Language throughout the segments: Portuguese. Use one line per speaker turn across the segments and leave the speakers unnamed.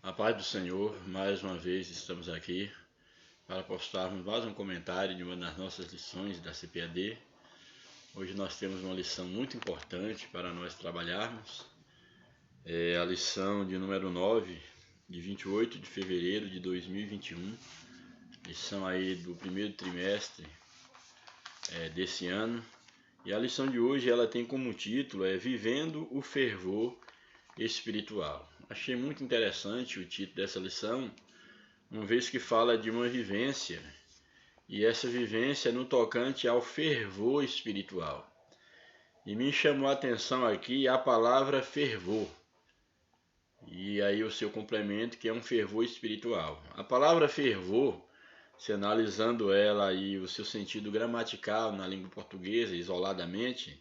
A paz do Senhor, mais uma vez estamos aqui para postarmos mais um comentário de uma das nossas lições da CPAD. Hoje nós temos uma lição muito importante para nós trabalharmos. É a lição de número 9, de 28 de fevereiro de 2021. Lição aí do primeiro trimestre desse ano. E a lição de hoje ela tem como título Vivendo o Fervor Espiritual. Achei muito interessante o título dessa lição, uma vez que fala de uma vivência, e essa vivência no tocante ao fervor espiritual. E me chamou a atenção aqui a palavra fervor, e aí o seu complemento, que é um fervor espiritual. A palavra fervor, se analisando ela e o seu sentido gramatical na língua portuguesa, isoladamente,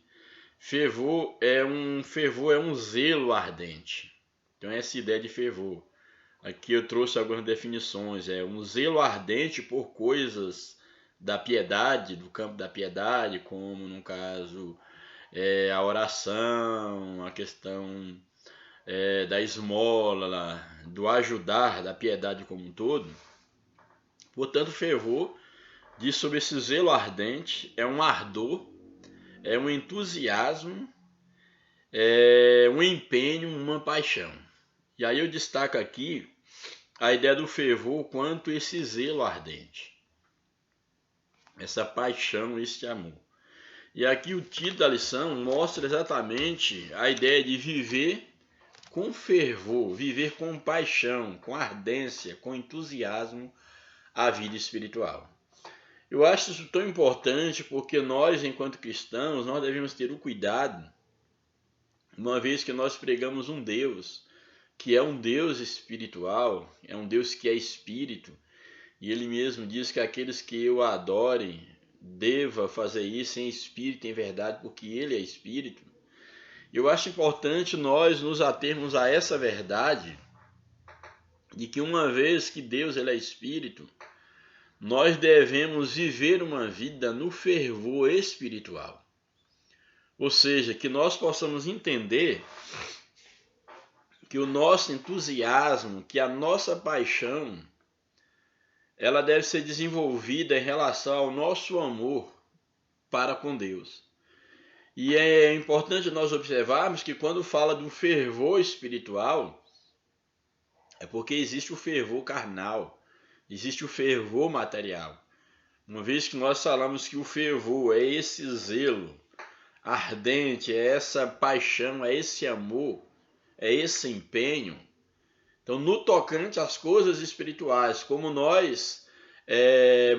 fervor é um zelo ardente. Então essa ideia de fervor. Aqui eu trouxe algumas definições. É um zelo ardente por coisas da piedade, do campo da piedade, como no caso a oração, a questão da esmola, do ajudar, da piedade como um todo. Portanto, fervor diz sobre esse zelo ardente, é um ardor, é um entusiasmo, é um empenho, uma paixão. E aí eu destaco aqui a ideia do fervor quanto esse zelo ardente, essa paixão, esse amor. E aqui o título da lição mostra exatamente a ideia de viver com fervor, viver com paixão, com ardência, com entusiasmo a vida espiritual. Eu acho isso tão importante porque nós, enquanto cristãos, nós devemos ter o cuidado, uma vez que nós pregamos um Deus que é um Deus espiritual, é um Deus que é espírito, e ele mesmo diz que aqueles que o adorem deva fazer isso em espírito e em verdade, porque ele é espírito. Eu acho importante nós nos atermos a essa verdade, de que uma vez que Deus ele é espírito, nós devemos viver uma vida no fervor espiritual. Ou seja, que nós possamos entender que o nosso entusiasmo, que a nossa paixão, ela deve ser desenvolvida em relação ao nosso amor para com Deus. E é importante nós observarmos que quando fala do fervor espiritual, é porque existe o fervor carnal, existe o fervor material. Uma vez que nós falamos que o fervor é esse zelo ardente, é essa paixão, é esse amor, é esse empenho. Então, no tocante às coisas espirituais, como nós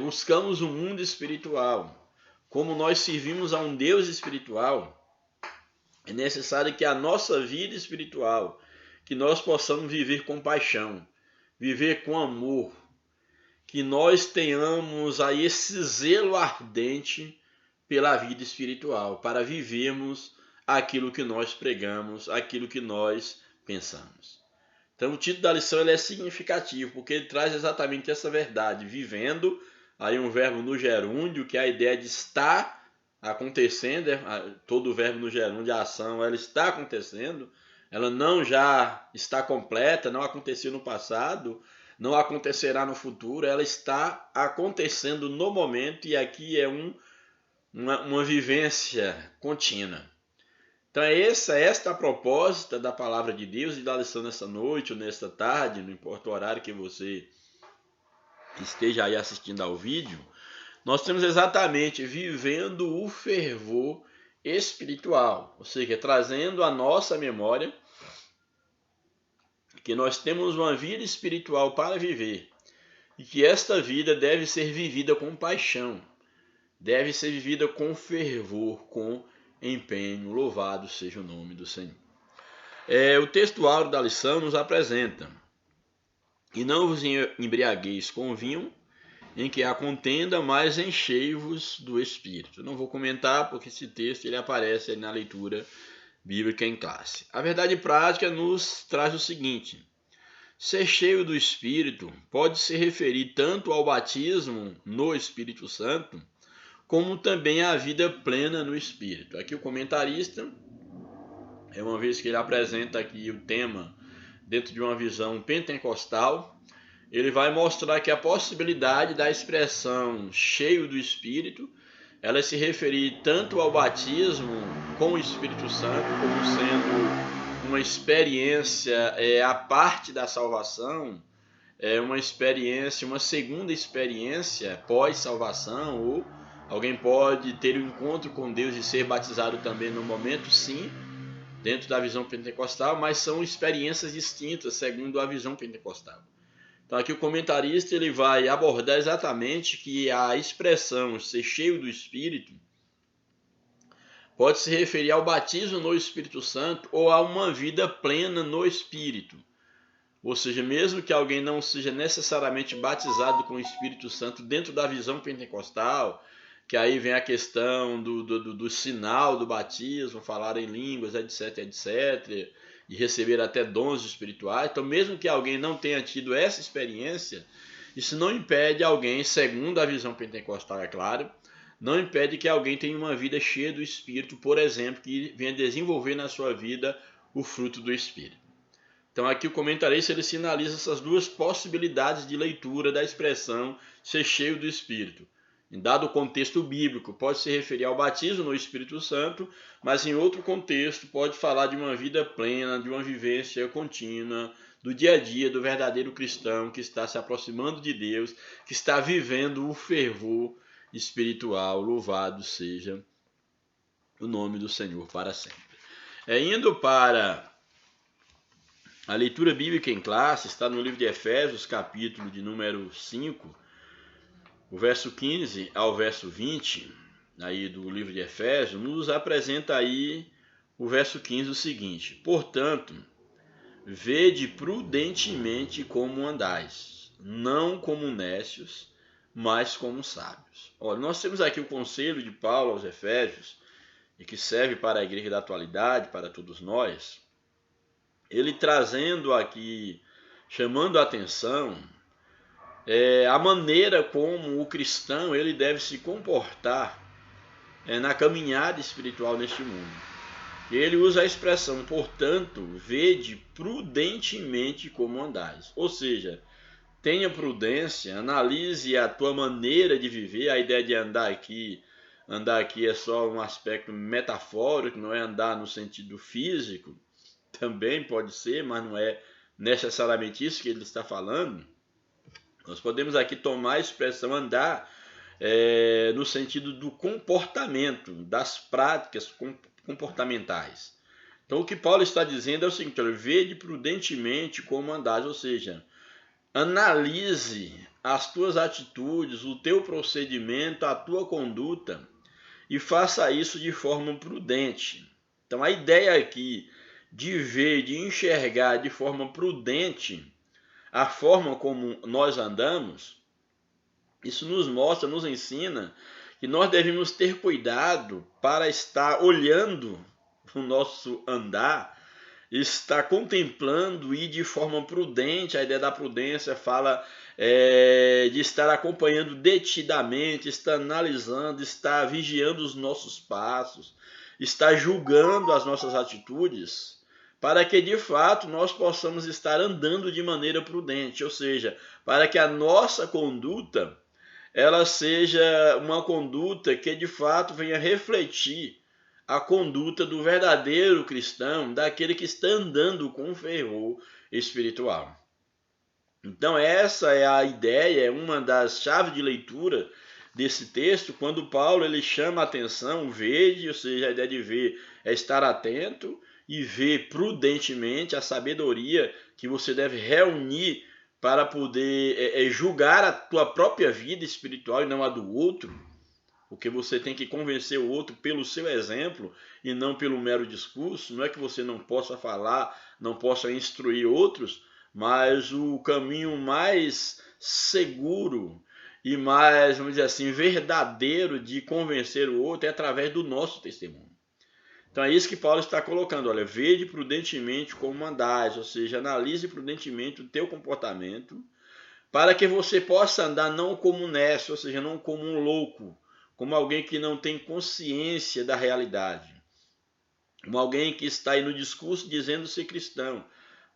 buscamos um mundo espiritual, como nós servimos a um Deus espiritual, é necessário que a nossa vida espiritual, que nós possamos viver com paixão, viver com amor, que nós tenhamos aí esse zelo ardente pela vida espiritual, para vivermos aquilo que nós pregamos, aquilo que nós pensamos. Então o título da lição ele é significativo, porque ele traz exatamente essa verdade, vivendo, aí um verbo no gerúndio, que é a ideia de estar acontecendo, todo verbo no gerúndio, a ação, ela está acontecendo, ela não já está completa, não aconteceu no passado, não acontecerá no futuro, ela está acontecendo no momento, e aqui é uma vivência contínua. Então esta a proposta da palavra de Deus e da lição nessa noite ou nesta tarde, não importa o horário que você esteja aí assistindo ao vídeo, nós temos exatamente vivendo o fervor espiritual, ou seja, trazendo à nossa memória que nós temos uma vida espiritual para viver e que esta vida deve ser vivida com paixão, deve ser vivida com fervor, com empenho. Louvado seja o nome do Senhor. O texto áureo da lição nos apresenta: e não vos embriagueis com vinho, em que há contenda, mas enchei-vos do Espírito. Eu não vou comentar porque esse texto ele aparece na leitura bíblica em classe. A verdade prática nos traz o seguinte: ser cheio do Espírito pode se referir tanto ao batismo no Espírito Santo, como também a vida plena no Espírito. Aqui o comentarista, uma vez que ele apresenta aqui o tema dentro de uma visão pentecostal, ele vai mostrar que a possibilidade da expressão cheio do Espírito, ela se referir tanto ao batismo com o Espírito Santo, como sendo uma experiência à parte da salvação, uma experiência, uma segunda experiência pós-salvação, ou alguém pode ter um encontro com Deus e ser batizado também no momento, sim, dentro da visão pentecostal, mas são experiências distintas segundo a visão pentecostal. Então aqui o comentarista ele vai abordar exatamente que a expressão ser cheio do Espírito pode se referir ao batismo no Espírito Santo ou a uma vida plena no Espírito. Ou seja, mesmo que alguém não seja necessariamente batizado com o Espírito Santo dentro da visão pentecostal, que aí vem a questão do sinal do batismo, falar em línguas, etc, etc, e receber até dons espirituais. Então, mesmo que alguém não tenha tido essa experiência, isso não impede alguém, segundo a visão pentecostal, é claro, não impede que alguém tenha uma vida cheia do Espírito, por exemplo, que venha desenvolver na sua vida o fruto do Espírito. Então aqui o comentarista ele sinaliza essas duas possibilidades de leitura da expressão ser cheio do Espírito. Em dado contexto bíblico, pode se referir ao batismo no Espírito Santo, mas em outro contexto pode falar de uma vida plena, de uma vivência contínua, do dia a dia do verdadeiro cristão que está se aproximando de Deus, que está vivendo o fervor espiritual. Louvado seja o nome do Senhor para sempre. Indo para a leitura bíblica em classe, está no livro de Efésios, capítulo de número 5, o verso 15 ao verso 20, aí do livro de Efésios, nos apresenta aí o verso 15 o seguinte: portanto, vede prudentemente como andais, não como necios, mas como sábios. Olha, nós temos aqui o conselho de Paulo aos Efésios, e que serve para a igreja da atualidade, para todos nós, ele trazendo aqui, chamando a atenção, a maneira como o cristão ele deve se comportar na caminhada espiritual neste mundo. E ele usa a expressão, portanto, vede prudentemente como andais. Ou seja, tenha prudência, analise a tua maneira de viver. A ideia de andar aqui é só um aspecto metafórico, não é andar no sentido físico. Também pode ser, mas não é necessariamente isso que ele está falando. Nós podemos aqui tomar a expressão andar no sentido do comportamento, das práticas comportamentais. Então o que Paulo está dizendo é o seguinte: olha, vede prudentemente como andais, ou seja, analise as tuas atitudes, o teu procedimento, a tua conduta e faça isso de forma prudente. Então a ideia aqui de ver, de enxergar de forma prudente a forma como nós andamos, isso nos mostra, nos ensina que nós devemos ter cuidado para estar olhando o nosso andar, estar contemplando e de forma prudente. A ideia da prudência fala de estar acompanhando detidamente, estar analisando, estar vigiando os nossos passos, estar julgando as nossas atitudes, para que de fato nós possamos estar andando de maneira prudente, ou seja, para que a nossa conduta ela seja uma conduta que de fato venha refletir a conduta do verdadeiro cristão, daquele que está andando com fervor espiritual. Então essa é a ideia, é uma das chaves de leitura desse texto, quando Paulo ele chama a atenção, vede, ou seja, a ideia de ver é estar atento, e ver prudentemente a sabedoria que você deve reunir para poder julgar a tua própria vida espiritual e não a do outro, porque você tem que convencer o outro pelo seu exemplo e não pelo mero discurso. Não é que você não possa falar, não possa instruir outros, mas o caminho mais seguro e mais, vamos dizer assim, verdadeiro de convencer o outro é através do nosso testemunho. Então é isso que Paulo está colocando, olha, vede prudentemente como andais, ou seja, analise prudentemente o teu comportamento, para que você possa andar não como um nécio, ou seja, não como um louco, como alguém que não tem consciência da realidade, como alguém que está aí no discurso dizendo ser cristão,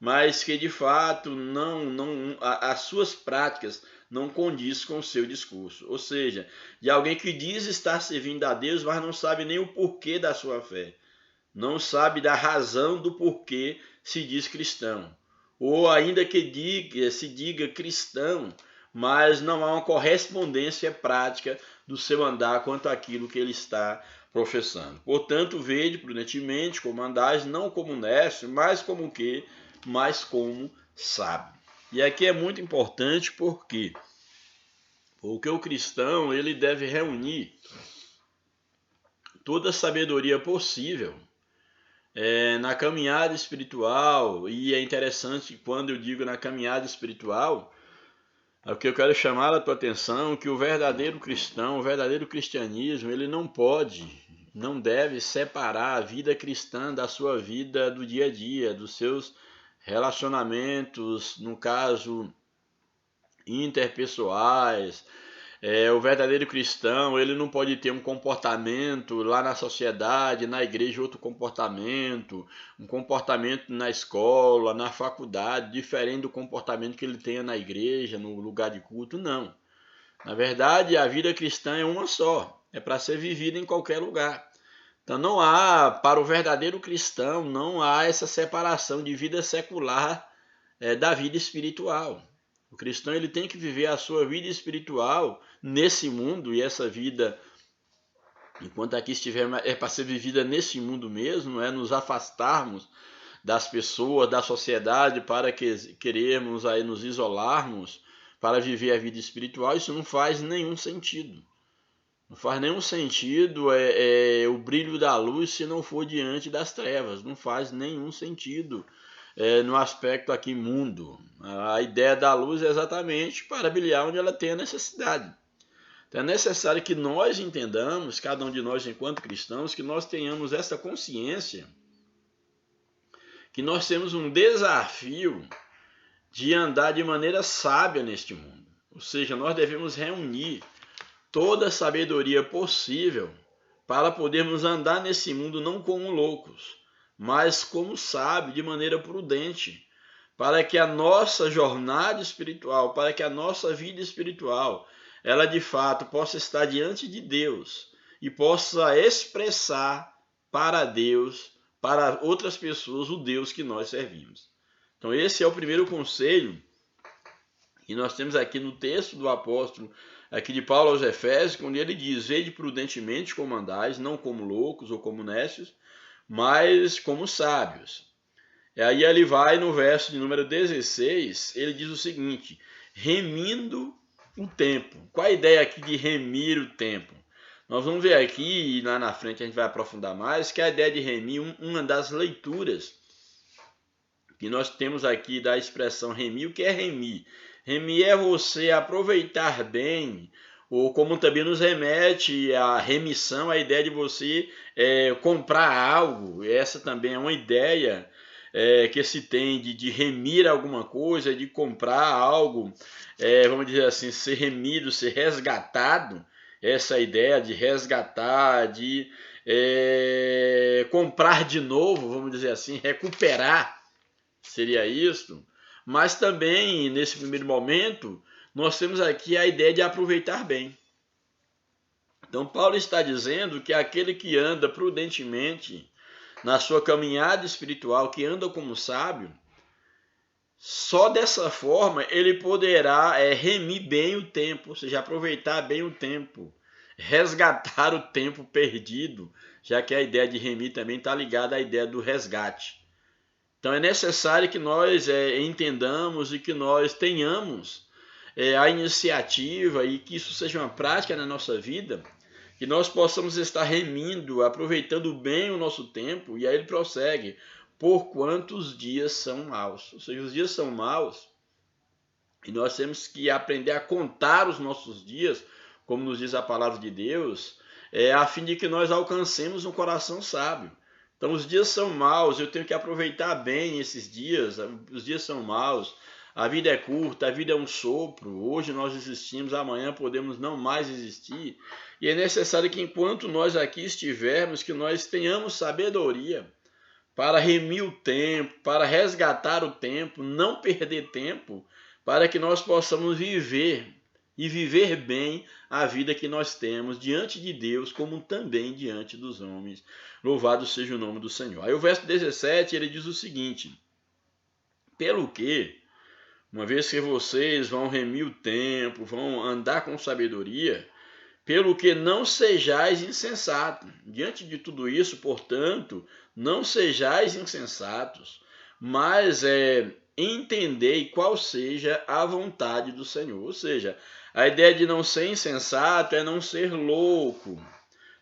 mas que de fato as suas práticas não condiz com o seu discurso. Ou seja, de alguém que diz estar servindo a Deus, mas não sabe nem o porquê da sua fé. Não sabe da razão do porquê se diz cristão. Ou ainda que se diga cristão, mas não há uma correspondência prática do seu andar quanto àquilo que ele está professando. Portanto, vede prudentemente como andais, não como nécio, mas como o quê? Mas como sábio. E aqui é muito importante porque o cristão ele deve reunir toda a sabedoria possível na caminhada espiritual. E é interessante que quando eu digo na caminhada espiritual, o que eu quero chamar a tua atenção é que o verdadeiro cristão, o verdadeiro cristianismo, ele não deve separar a vida cristã da sua vida do dia a dia, dos seus relacionamentos, no caso, interpessoais. O verdadeiro cristão, ele não pode ter um comportamento lá na sociedade, na igreja, outro comportamento, um comportamento na escola, na faculdade, diferente do comportamento que ele tenha na igreja, no lugar de culto, não. Na verdade, a vida cristã é uma só, é para ser vivida em qualquer lugar. Então não há, para o verdadeiro cristão, não há essa separação de vida secular da vida espiritual. O cristão ele tem que viver a sua vida espiritual nesse mundo, e essa vida, enquanto aqui estiver, é para ser vivida nesse mundo mesmo, não é nos afastarmos das pessoas, da sociedade, para que queremos aí nos isolarmos para viver a vida espiritual. Isso não faz nenhum sentido. Não faz nenhum sentido o brilho da luz se não for diante das trevas. Não faz nenhum sentido no aspecto aqui mundo. A ideia da luz é exatamente para brilhar onde ela tem a necessidade. Então é necessário que nós entendamos, cada um de nós enquanto cristãos, que nós tenhamos essa consciência, que nós temos um desafio de andar de maneira sábia neste mundo. Ou seja, nós devemos reunir toda a sabedoria possível para podermos andar nesse mundo não como loucos, mas como sábios, de maneira prudente, para que a nossa jornada espiritual, para que a nossa vida espiritual, ela de fato possa estar diante de Deus e possa expressar para Deus, para outras pessoas, o Deus que nós servimos. Então esse é o primeiro conselho que nós temos aqui no texto do apóstolo, aqui de Paulo aos Efésios, quando ele diz: vede prudentemente como andais, não como loucos ou como nécios, mas como sábios. E aí ele vai no verso de número 16, ele diz o seguinte: remindo o tempo. Qual a ideia aqui de remir o tempo? Nós vamos ver aqui, e lá na frente a gente vai aprofundar mais, que a ideia de remir, uma das leituras que nós temos aqui da expressão remir. O que é remir? Remir é você aproveitar bem, ou como também nos remete a remissão, a ideia de você comprar algo. Essa também é uma ideia que se tem de remir alguma coisa, de comprar algo, vamos dizer assim, ser remido, ser resgatado. Essa ideia de resgatar, de comprar de novo, vamos dizer assim, recuperar, seria isso. Mas também, nesse primeiro momento, nós temos aqui a ideia de aproveitar bem. Então, Paulo está dizendo que aquele que anda prudentemente na sua caminhada espiritual, que anda como sábio, só dessa forma ele poderá remir bem o tempo, ou seja, aproveitar bem o tempo, resgatar o tempo perdido, já que a ideia de remir também está ligada à ideia do resgate. Então é necessário que nós entendamos e que nós tenhamos a iniciativa, e que isso seja uma prática na nossa vida, que nós possamos estar remindo, aproveitando bem o nosso tempo. E aí ele prossegue: por quantos dias são maus. Ou seja, os dias são maus e nós temos que aprender a contar os nossos dias, como nos diz a palavra de Deus, a fim de que nós alcancemos um coração sábio. Então os dias são maus, eu tenho que aproveitar bem esses dias. Os dias são maus, a vida é curta, a vida é um sopro. Hoje nós existimos, amanhã podemos não mais existir. E é necessário que enquanto nós aqui estivermos, que nós tenhamos sabedoria para remir o tempo, para resgatar o tempo, não perder tempo, para que nós possamos viver e viver bem a vida que nós temos diante de Deus, como também diante dos homens. Louvado seja o nome do Senhor. Aí o verso 17, ele diz o seguinte: pelo que, uma vez que vocês vão remir o tempo, vão andar com sabedoria, pelo que não sejais insensatos. Diante de tudo isso, portanto, não sejais insensatos, mas entendei qual seja a vontade do Senhor. Ou seja, a ideia de não ser insensato é não ser louco.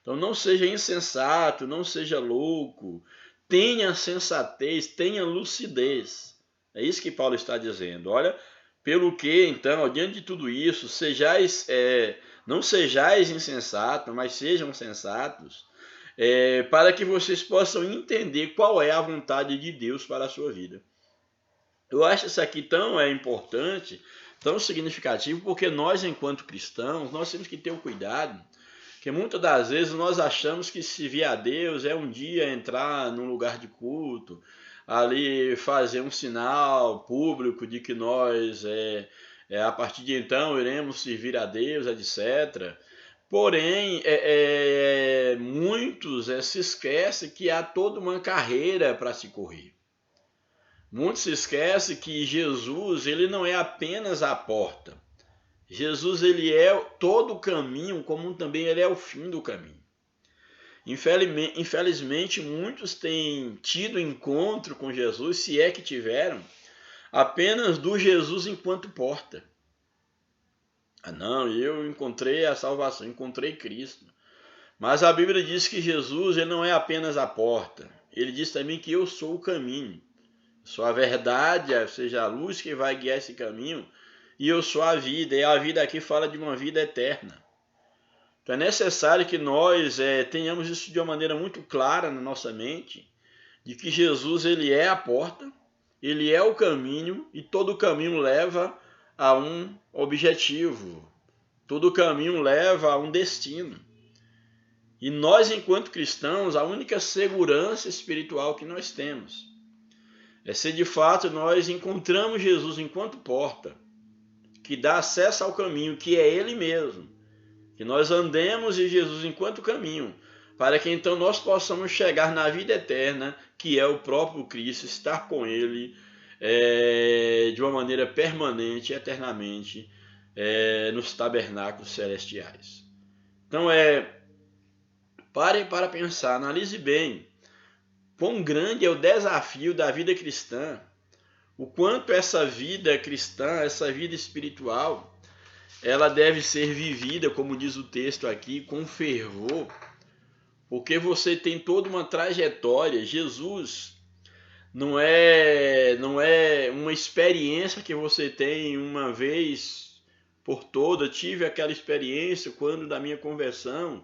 Então não seja insensato, não seja louco. Tenha sensatez, tenha lucidez. É isso que Paulo está dizendo. Olha, pelo que, então, diante de tudo isso, não sejais insensatos, mas sejam sensatos, para que vocês possam entender qual é a vontade de Deus para a sua vida. Eu acho isso aqui tão importante, tão significativo, porque nós, enquanto cristãos, nós temos que ter o cuidado, que muitas das vezes nós achamos que servir a Deus é um dia entrar num lugar de culto, ali fazer um sinal público de que nós, a partir de então, iremos servir a Deus, etc. Porém, muitos se esquecem que há toda uma carreira para se correr. Muitos se esquecem que Jesus, ele não é apenas a porta. Jesus, ele é todo o caminho, como também ele é o fim do caminho. Infelizmente, muitos têm tido encontro com Jesus, se é que tiveram, apenas do Jesus enquanto porta. Ah, não, eu encontrei a salvação, encontrei Cristo. Mas a Bíblia diz que Jesus, ele não é apenas a porta. Ele diz também que eu sou o caminho. Sou a verdade, ou seja, a luz que vai guiar esse caminho, e eu sou a vida, e a vida aqui fala de uma vida eterna. Então é necessário que nós tenhamos isso de uma maneira muito clara na nossa mente, de que Jesus, ele é a porta, ele é o caminho, e todo caminho leva a um objetivo, todo caminho leva a um destino. E nós, enquanto cristãos, a única segurança espiritual que nós temos é se de fato nós encontramos Jesus enquanto porta, que dá acesso ao caminho, que é Ele mesmo. Que nós andemos em Jesus enquanto caminho, para que então nós possamos chegar na vida eterna, que é o próprio Cristo, estar com Ele de uma maneira permanente, eternamente, nos tabernáculos celestiais. Então parem para pensar, analise bem quão grande é o desafio da vida cristã, o quanto essa vida cristã, essa vida espiritual, ela deve ser vivida, como diz o texto aqui, com fervor, porque você tem toda uma trajetória. Jesus não é uma experiência que você tem uma vez por toda. Tive aquela experiência quando da minha conversão,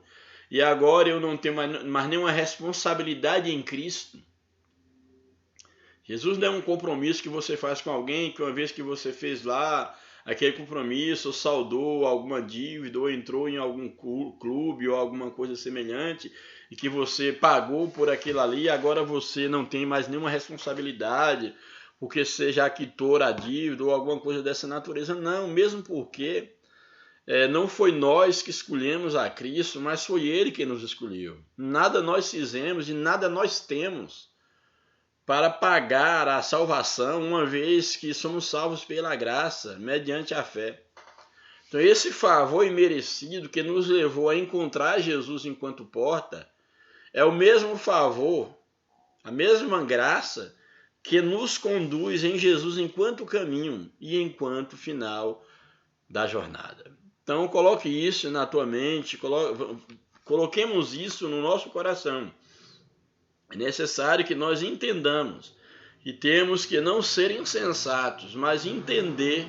e agora eu não tenho mais nenhuma responsabilidade em Cristo. Jesus não é um compromisso que você faz com alguém, que uma vez que você fez lá aquele compromisso, saldou alguma dívida, ou entrou em algum clube ou alguma coisa semelhante, e que você pagou por aquilo ali, e agora você não tem mais nenhuma responsabilidade, porque você já quitou a dívida ou alguma coisa dessa natureza. Não, mesmo porque não foi nós que escolhemos a Cristo, mas foi Ele que nos escolheu. Nada nós fizemos e nada nós temos para pagar a salvação, uma vez que somos salvos pela graça, mediante a fé. Então esse favor imerecido que nos levou a encontrar Jesus enquanto porta, é o mesmo favor, a mesma graça que nos conduz em Jesus enquanto caminho e enquanto final da jornada. Então coloque isso na tua mente, coloquemos isso no nosso coração. É necessário que nós entendamos que temos que não ser insensatos, mas entender,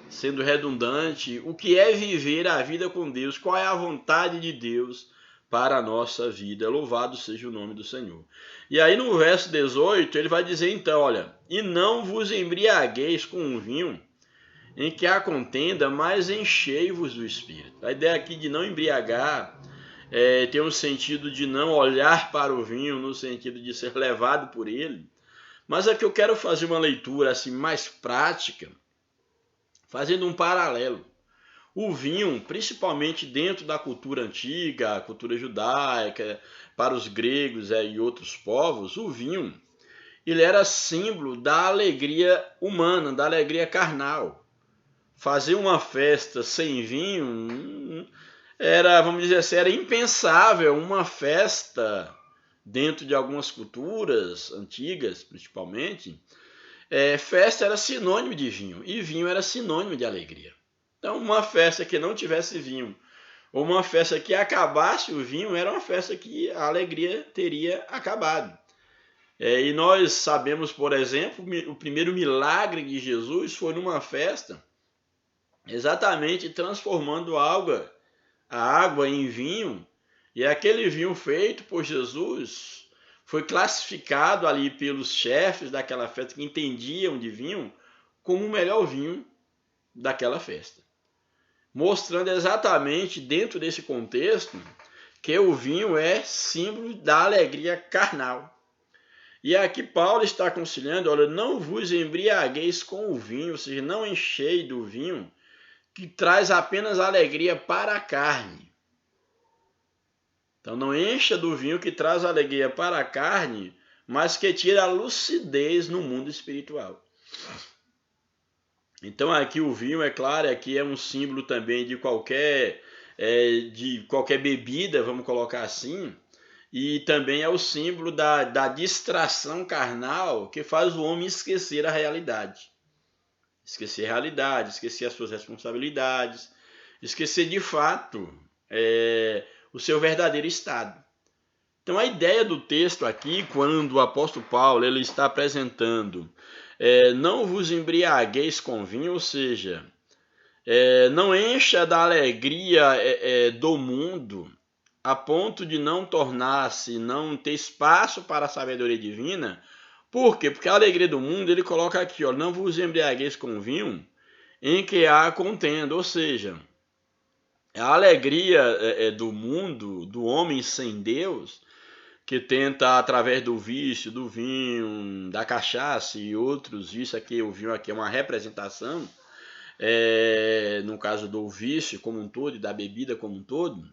sendo redundante, o que é viver a vida com Deus, qual é a vontade de Deus para a nossa vida. Louvado seja o nome do Senhor. E aí no verso 18 ele vai dizer então, olha, e não vos embriagueis com o vinho em que há contenda, mas enchei-vos do Espírito. A ideia aqui de não embriagar tem um sentido de não olhar para o vinho, no sentido de ser levado por ele. Mas aqui eu quero fazer uma leitura assim mais prática, fazendo um paralelo. O vinho, principalmente dentro da cultura antiga, a cultura judaica, para os gregos e outros povos, o vinho ele era símbolo da alegria humana, da alegria carnal. Fazer uma festa sem vinho era, vamos dizer assim, era impensável. Uma festa dentro de algumas culturas antigas, principalmente, festa era sinônimo de vinho e vinho era sinônimo de alegria. Então, uma festa que não tivesse vinho ou uma festa que acabasse o vinho era uma festa que a alegria teria acabado. E nós sabemos, por exemplo, o primeiro milagre de Jesus foi numa festa, exatamente transformando a água em vinho, e aquele vinho feito por Jesus foi classificado ali pelos chefes daquela festa que entendiam de vinho como o melhor vinho daquela festa. Mostrando exatamente dentro desse contexto que o vinho é símbolo da alegria carnal. E aqui Paulo está aconselhando, olha, não vos embriagueis com o vinho, ou seja, não enchei do vinho, que traz apenas alegria para a carne. Então não encha do vinho que traz alegria para a carne, mas que tira a lucidez no mundo espiritual. Então aqui o vinho, é claro, aqui é um símbolo também de qualquer bebida, vamos colocar assim, e também é o símbolo da distração carnal que faz o homem esquecer a realidade. Esquecer a realidade, esquecer as suas responsabilidades, esquecer de fato o seu verdadeiro estado. Então a ideia do texto aqui, quando o apóstolo Paulo ele está apresentando não vos embriagueis com vinho, ou seja, não encha da alegria do mundo, a ponto de não tornar-se, não ter espaço para a sabedoria divina. Por quê? Porque a alegria do mundo, ele coloca aqui, ó, não vos embriagueis com vinho em que há contenda, ou seja, a alegria do mundo, do homem sem Deus, que tenta, através do vício, do vinho, da cachaça e outros vícios, aqui o vinho aqui é uma representação, no caso do vício como um todo e da bebida como um todo,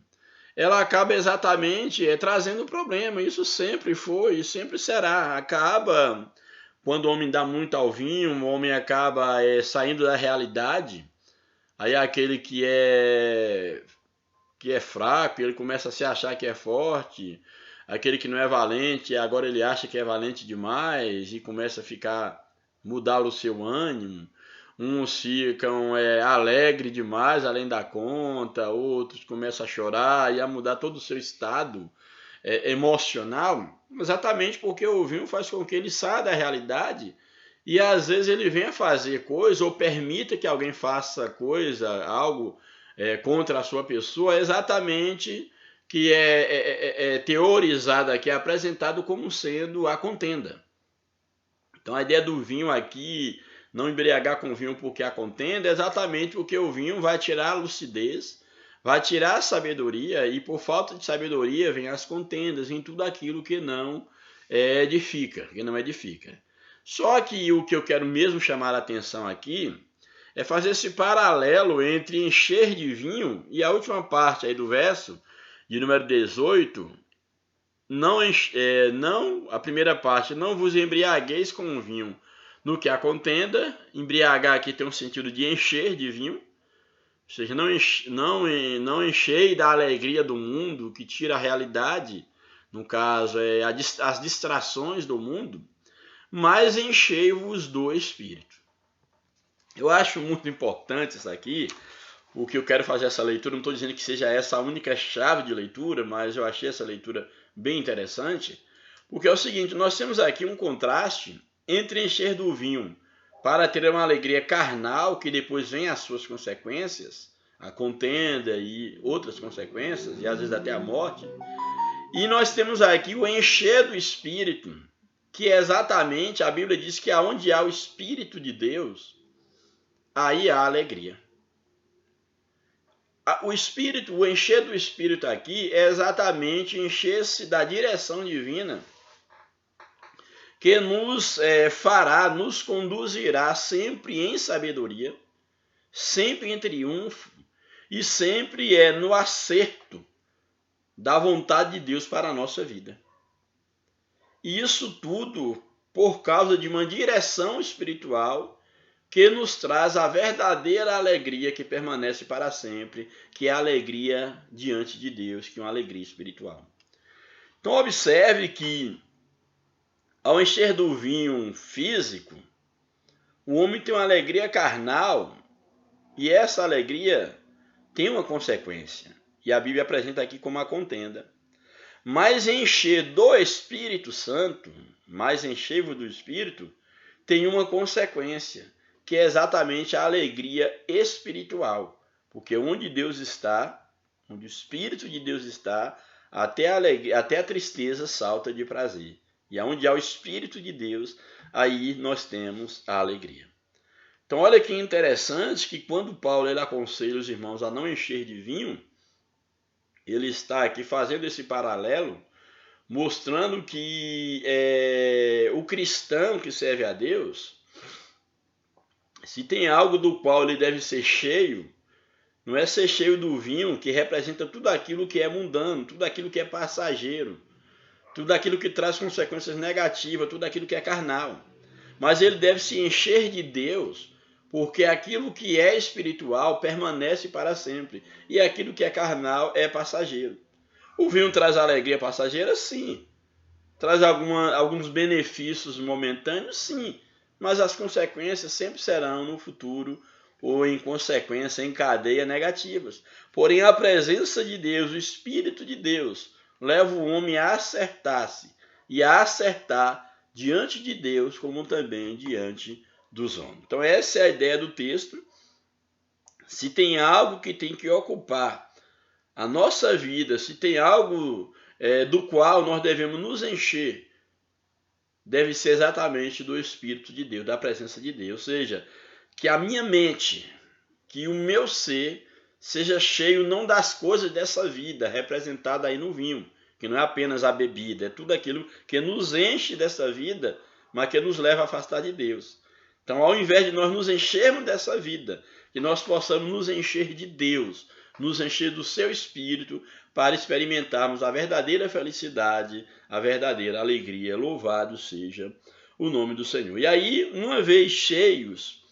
ela acaba exatamente trazendo problema. Isso sempre foi e sempre será. Acaba, quando o homem dá muito ao vinho, o homem acaba saindo da realidade. Aí aquele que é fraco, ele começa a se achar que é forte. Aquele que não é valente, agora ele acha que é valente demais e começa a mudar o seu ânimo. Uns ficam alegres demais, além da conta, outros começam a chorar e a mudar todo o seu estado emocional, exatamente porque o vinho faz com que ele saia da realidade e às vezes ele venha fazer coisa ou permita que alguém faça coisa, algo contra a sua pessoa, exatamente que é teorizado aqui, é apresentado como sendo a contenda. Então a ideia do vinho aqui, não embriagar com vinho porque há contenda, é exatamente porque o vinho vai tirar a lucidez, vai tirar a sabedoria, e por falta de sabedoria vem as contendas, vem tudo aquilo que não edifica, Só que o que eu quero mesmo chamar a atenção aqui é fazer esse paralelo entre encher de vinho e a última parte aí do verso, de número 18, a primeira parte, não vos embriagueis com o vinho no que há contenda. Embriagar aqui tem um sentido de encher de vinho, ou seja, não enchei da alegria do mundo, que tira a realidade, no caso, as distrações do mundo, mas enchei-vos do Espírito. Eu acho muito importante isso aqui, o que eu quero fazer essa leitura, não estou dizendo que seja essa a única chave de leitura, mas eu achei essa leitura bem interessante, porque é o seguinte, nós temos aqui um contraste entre encher do vinho para ter uma alegria carnal, que depois vem as suas consequências, a contenda e outras consequências, e às vezes até a morte, e nós temos aqui o encher do Espírito, que é exatamente, a Bíblia diz que aonde há o Espírito de Deus, aí há alegria. o Espírito, o encher do Espírito aqui é exatamente encher-se da direção divina que nos fará, nos conduzirá sempre em sabedoria, sempre em triunfo e sempre no acerto da vontade de Deus para a nossa vida. E isso tudo por causa de uma direção espiritual que nos traz a verdadeira alegria que permanece para sempre, que é a alegria diante de Deus, que é uma alegria espiritual. Então observe que ao encher do vinho físico, o homem tem uma alegria carnal e essa alegria tem uma consequência. E a Bíblia apresenta aqui como uma contenda. Mas encher do Espírito Santo, mais encher-vos do Espírito, tem uma consequência, que é exatamente a alegria espiritual. Porque onde Deus está, onde o Espírito de Deus está, até a tristeza salta de prazer. E onde há o Espírito de Deus, aí nós temos a alegria. Então olha que interessante que quando Paulo ele aconselha os irmãos a não encher de vinho, ele está aqui fazendo esse paralelo, mostrando que o cristão que serve a Deus, se tem algo do qual ele deve ser cheio, não é ser cheio do vinho, que representa tudo aquilo que é mundano, tudo aquilo que é passageiro, tudo aquilo que traz consequências negativas, tudo aquilo que é carnal. Mas ele deve se encher de Deus, porque aquilo que é espiritual permanece para sempre, e aquilo que é carnal é passageiro. O vinho traz alegria passageira? Sim. Traz alguns benefícios momentâneos? Sim. Mas as consequências sempre serão no futuro, ou em consequência, em cadeia, negativas. Porém, a presença de Deus, o Espírito de Deus, leva o homem a acertar-se e a acertar diante de Deus, como também diante dos homens. Então essa é a ideia do texto. Se tem algo que tem que ocupar a nossa vida, se tem algo do qual nós devemos nos encher, deve ser exatamente do Espírito de Deus, da presença de Deus. Ou seja, que a minha mente, que o meu ser seja cheio não das coisas dessa vida, representada aí no vinho, que não é apenas a bebida, é tudo aquilo que nos enche dessa vida, mas que nos leva a afastar de Deus. Então, ao invés de nós nos enchermos dessa vida, que nós possamos nos encher de Deus, nos encher do seu Espírito, para experimentarmos a verdadeira felicidade, a verdadeira alegria. Louvado seja o nome do Senhor. E aí, uma vez cheios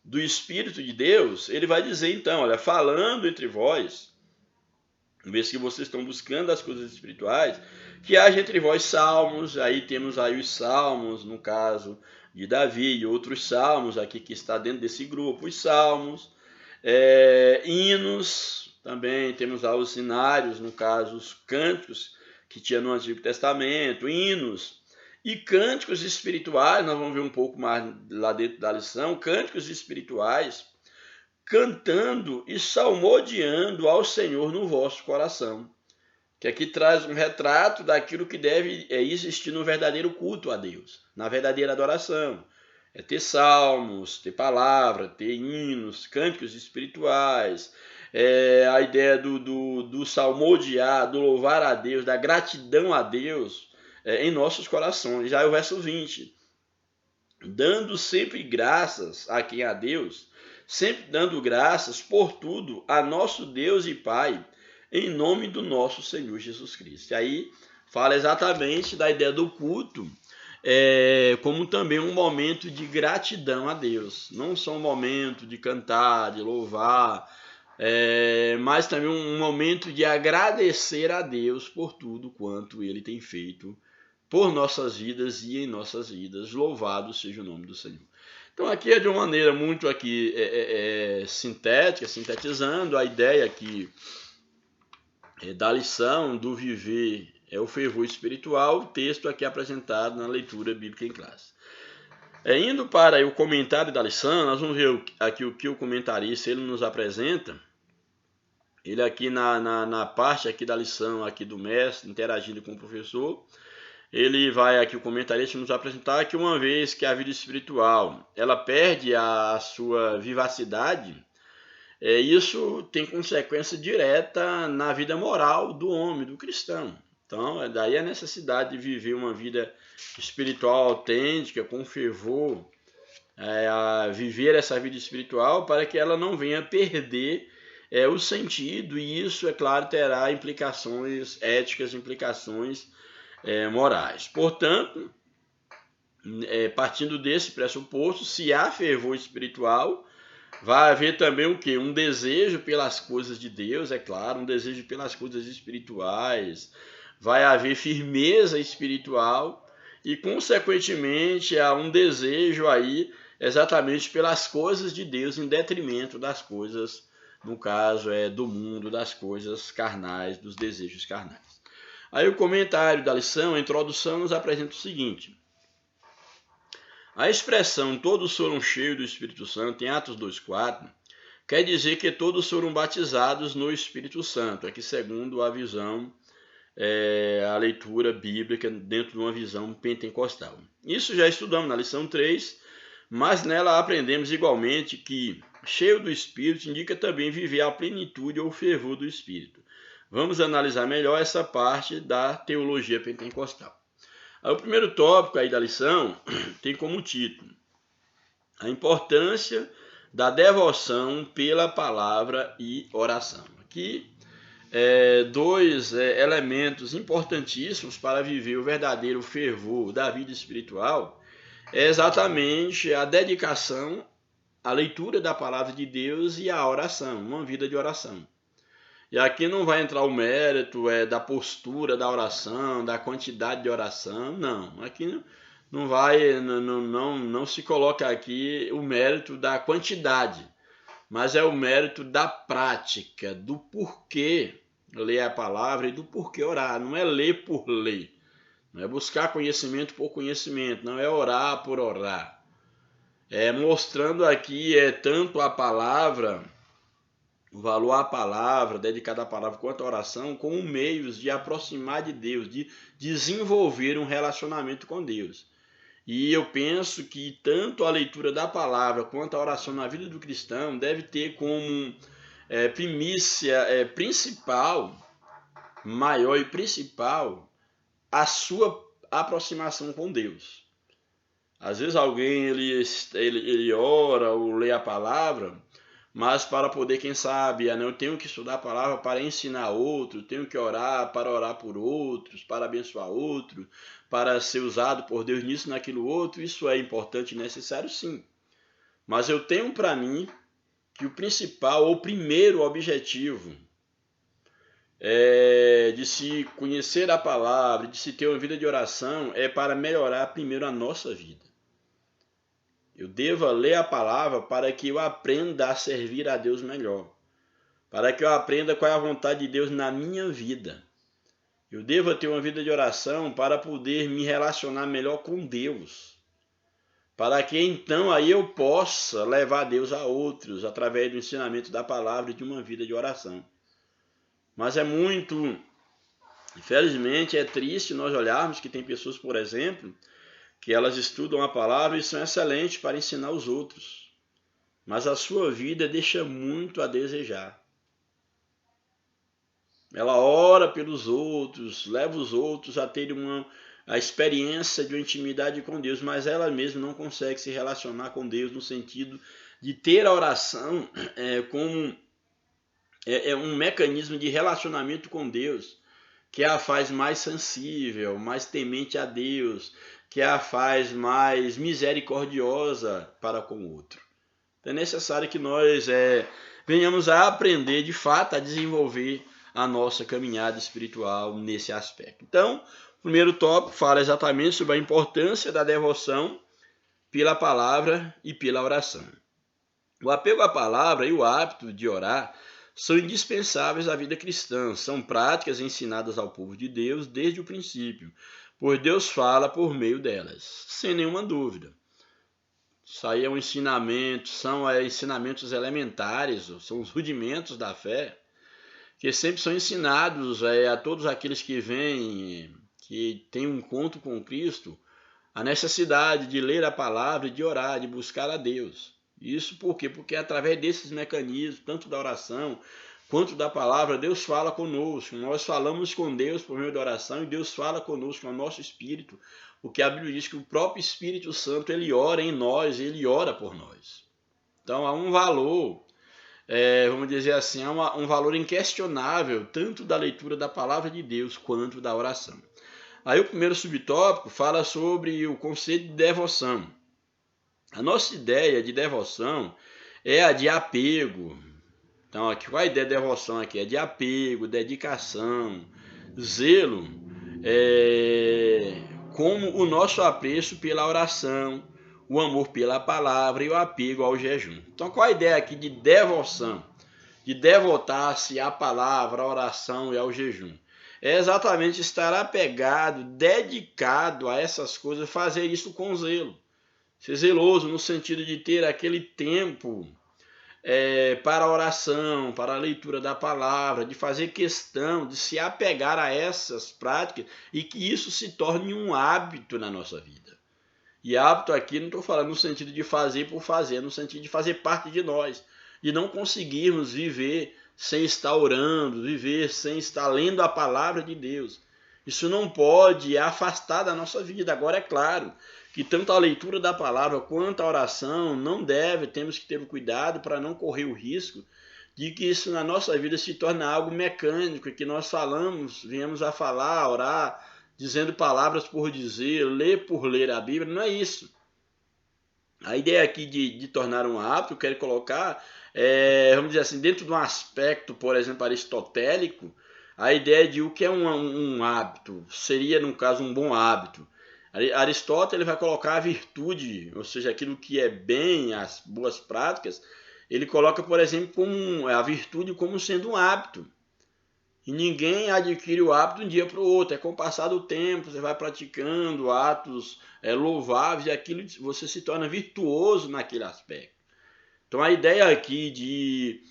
do Espírito de Deus, ele vai dizer então, olha, falando entre vós, uma vez que vocês estão buscando as coisas espirituais, que haja entre vós salmos, aí temos aí os salmos, no caso de Davi, e outros salmos aqui que está dentro desse grupo, os salmos, hinos, também temos lá os hinários, no caso os cânticos que tinha no Antigo Testamento, hinos e cânticos espirituais, nós vamos ver um pouco mais lá dentro da lição, cânticos espirituais, cantando e salmodiando ao Senhor no vosso coração, que aqui traz um retrato daquilo que deve existir no verdadeiro culto a Deus, na verdadeira adoração. É ter salmos, ter palavra, ter hinos, cânticos espirituais, a ideia do salmodiar, do louvar a Deus, da gratidão a Deus em nossos corações. Já é o verso 20. Dando sempre graças a quem a Deus, sempre dando graças por tudo a nosso Deus e Pai, em nome do nosso Senhor Jesus Cristo. E aí fala exatamente da ideia do culto, como também um momento de gratidão a Deus. Não só um momento de cantar, de louvar, mas também um momento de agradecer a Deus por tudo quanto Ele tem feito por nossas vidas e em nossas vidas. Louvado seja o nome do Senhor. Então aqui é de uma maneira muito aqui sintética, sintetizando a ideia aqui da lição do viver o fervor espiritual, o texto aqui apresentado na leitura bíblica em classe. Indo para o comentário da lição, nós vamos ver aqui o que o comentarista ele nos apresenta. Ele aqui na parte aqui da lição aqui do mestre, interagindo com o professor, ele vai aqui, o comentarista, nos apresentar que uma vez que a vida espiritual ela perde a sua vivacidade, isso tem consequência direta na vida moral do homem, do cristão. Então, daí a necessidade de viver uma vida espiritual autêntica, com fervor, a viver essa vida espiritual para que ela não venha perder o sentido, e isso, é claro, terá implicações éticas, implicações morais. Portanto, partindo desse pressuposto, se há fervor espiritual, vai haver também o quê? Um desejo pelas coisas de Deus, é claro, um desejo pelas coisas espirituais, vai haver firmeza espiritual e, consequentemente, há um desejo aí exatamente pelas coisas de Deus em detrimento das coisas, no caso, do mundo, das coisas carnais, dos desejos carnais. Aí o comentário da lição, a introdução, nos apresenta o seguinte: a expressão todos foram cheios do Espírito Santo, em Atos 2,4, quer dizer que todos foram batizados no Espírito Santo, aqui segundo a visão, a leitura bíblica dentro de uma visão pentecostal. Isso já estudamos na lição 3, mas nela aprendemos igualmente que cheio do Espírito indica também viver a plenitude ou fervor do Espírito. Vamos analisar melhor essa parte da teologia pentecostal. O primeiro tópico aí da lição tem como título a importância da devoção pela palavra e oração. Aqui, dois elementos importantíssimos para viver o verdadeiro fervor da vida espiritual é exatamente a dedicação à leitura da palavra de Deus e à oração, uma vida de oração. E aqui não vai entrar o mérito da postura da oração, da quantidade de oração, não. Aqui não vai, não se coloca aqui o mérito da quantidade, mas é o mérito da prática, do porquê ler a palavra e do porquê orar. Não é ler por ler, não é buscar conhecimento por conhecimento, não é orar por orar. Mostrando aqui tanto a palavra, o valor à palavra, dedicado à palavra, quanto à oração, como meios de aproximar de Deus, de desenvolver um relacionamento com Deus. E eu penso que tanto a leitura da palavra quanto a oração na vida do cristão deve ter como primícia principal, maior e principal, a sua aproximação com Deus. Às vezes alguém ele ora ou lê a palavra, mas para poder, quem sabe, eu tenho que estudar a palavra para ensinar outro, tenho que orar para orar por outros, para abençoar outros, para ser usado por Deus nisso, naquilo outro. Isso é importante e necessário, sim. Mas eu tenho para mim que o principal ou primeiro objetivo de se conhecer a palavra, de se ter uma vida de oração, é para melhorar primeiro a nossa vida. Eu devo ler a palavra para que eu aprenda a servir a Deus melhor, para que eu aprenda qual é a vontade de Deus na minha vida. Eu devo ter uma vida de oração para poder me relacionar melhor com Deus, para que então aí eu possa levar Deus a outros através do ensinamento da palavra e de uma vida de oração. Mas infelizmente, é triste nós olharmos que tem pessoas, por exemplo, que elas estudam a palavra e são excelentes para ensinar os outros, mas a sua vida deixa muito a desejar. Ela ora pelos outros, leva os outros a terem a experiência de uma intimidade com Deus, mas ela mesma não consegue se relacionar com Deus no sentido de ter a oração como um mecanismo de relacionamento com Deus, que a faz mais sensível, mais temente a Deus, que a faz mais misericordiosa para com o outro. É necessário que nós venhamos a aprender, de fato, a desenvolver a nossa caminhada espiritual nesse aspecto. Então, o primeiro tópico fala exatamente sobre a importância da devoção pela palavra e pela oração. O apego à palavra e o hábito de orar são indispensáveis à vida cristã, são práticas ensinadas ao povo de Deus desde o princípio, pois Deus fala por meio delas, sem nenhuma dúvida. Isso aí é um ensinamento, são ensinamentos elementares, são os rudimentos da fé, que sempre são ensinados a todos aqueles que vêm, que têm um encontro com Cristo, a necessidade de ler a palavra, de orar, de buscar a Deus. Isso por quê? Porque através desses mecanismos, tanto da oração quanto da palavra, Deus fala conosco. Nós falamos com Deus por meio da oração e Deus fala conosco, no nosso espírito, porque a Bíblia diz que o próprio Espírito Santo, ele ora em nós, ele ora por nós. Então há um valor, vamos dizer assim, há um valor inquestionável, tanto da leitura da palavra de Deus quanto da oração. Aí o primeiro subtópico fala sobre o conceito de devoção. A nossa ideia de devoção é a de apego. Então, aqui, qual a ideia de devoção aqui? É de apego, dedicação, zelo, como o nosso apreço pela oração, o amor pela palavra e o apego ao jejum. Então, qual a ideia aqui de devoção? De devotar-se à palavra, à oração e ao jejum. É exatamente estar apegado, dedicado a essas coisas, fazer isso com zelo. Ser zeloso no sentido de ter aquele tempo para a oração, para a leitura da palavra, de fazer questão de se apegar a essas práticas e que isso se torne um hábito na nossa vida. E hábito aqui não estou falando no sentido de fazer por fazer, no sentido de fazer parte de nós, de não conseguirmos viver sem estar orando, viver sem estar lendo a palavra de Deus. Isso não pode afastar da nossa vida. Agora é claro que tanto a leitura da palavra quanto a oração temos que ter cuidado para não correr o risco de que isso na nossa vida se torne algo mecânico, que nós viemos a falar, a orar, dizendo palavras por dizer, ler por ler a Bíblia. Não é isso. A ideia aqui de tornar um hábito, eu quero colocar, vamos dizer assim, dentro de um aspecto, por exemplo, aristotélico, a ideia de o que é um hábito, seria, no caso, um bom hábito. Aristóteles vai colocar a virtude, ou seja, aquilo que é bem, as boas práticas, ele coloca, por exemplo, a virtude como sendo um hábito. E ninguém adquire o hábito de um dia para o outro. É com o passar do tempo, você vai praticando atos louváveis e aquilo você se torna virtuoso naquele aspecto. Então a ideia aqui de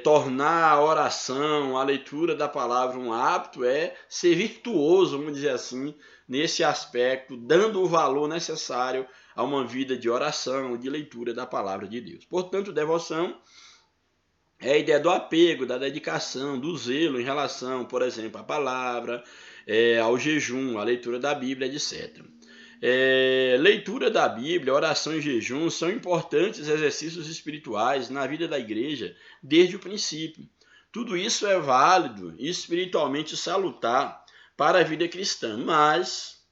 tornar a oração, a leitura da palavra um hábito é ser virtuoso, vamos dizer assim, nesse aspecto, dando o valor necessário a uma vida de oração, de leitura da palavra de Deus. Portanto, devoção é a ideia do apego, da dedicação, do zelo em relação, por exemplo, à palavra, ao jejum, à leitura da Bíblia, etc. Leitura da Bíblia, oração e jejum são importantes exercícios espirituais na vida da igreja desde o princípio. Tudo isso é válido e espiritualmente salutar para a vida cristã, mas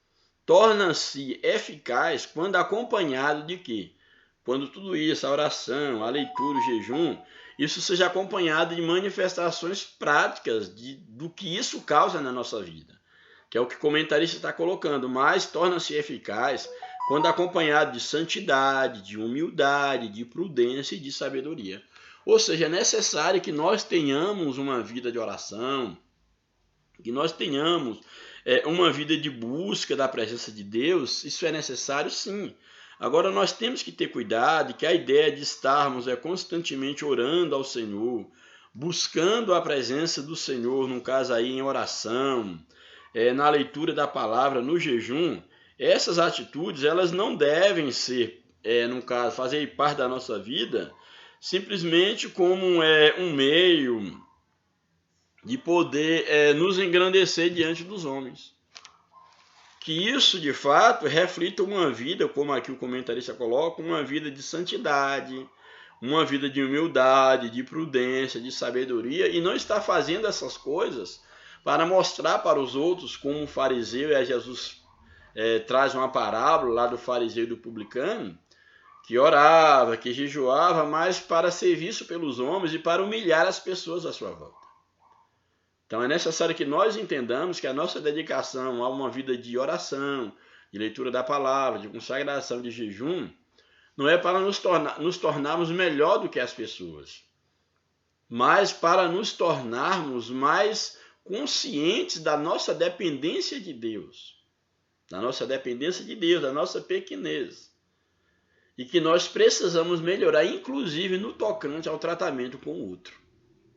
torna-se eficaz quando acompanhado de quê? Quando tudo isso, a oração, a leitura, o jejum, isso seja acompanhado de manifestações práticas do que isso causa na nossa vida, que é o que o comentarista está colocando, mas torna-se eficaz quando acompanhado de santidade, de humildade, de prudência e de sabedoria. Ou seja, é necessário que nós tenhamos uma vida de oração, que nós tenhamos uma vida de busca da presença de Deus. Isso é necessário, sim. Agora, nós temos que ter cuidado que a ideia de estarmos constantemente orando ao Senhor, buscando a presença do Senhor, no caso aí em oração, na leitura da palavra, no jejum, essas atitudes elas não devem ser, no caso, fazer parte da nossa vida simplesmente como um meio de poder nos engrandecer diante dos homens. Que isso, de fato, reflita uma vida, como aqui o comentarista coloca, uma vida de santidade, uma vida de humildade, de prudência, de sabedoria, e não está fazendo essas coisas para mostrar para os outros como o fariseu, e Jesus traz uma parábola lá do fariseu e do publicano, que orava, que jejuava, mas para ser visto pelos homens e para humilhar as pessoas à sua volta. Então é necessário que nós entendamos que a nossa dedicação a uma vida de oração, de leitura da palavra, de consagração, de jejum, não é para nos tornarmos melhor do que as pessoas, mas para nos tornarmos mais conscientes da nossa dependência de Deus, da nossa pequenez, e que nós precisamos melhorar, inclusive no tocante ao tratamento com o outro.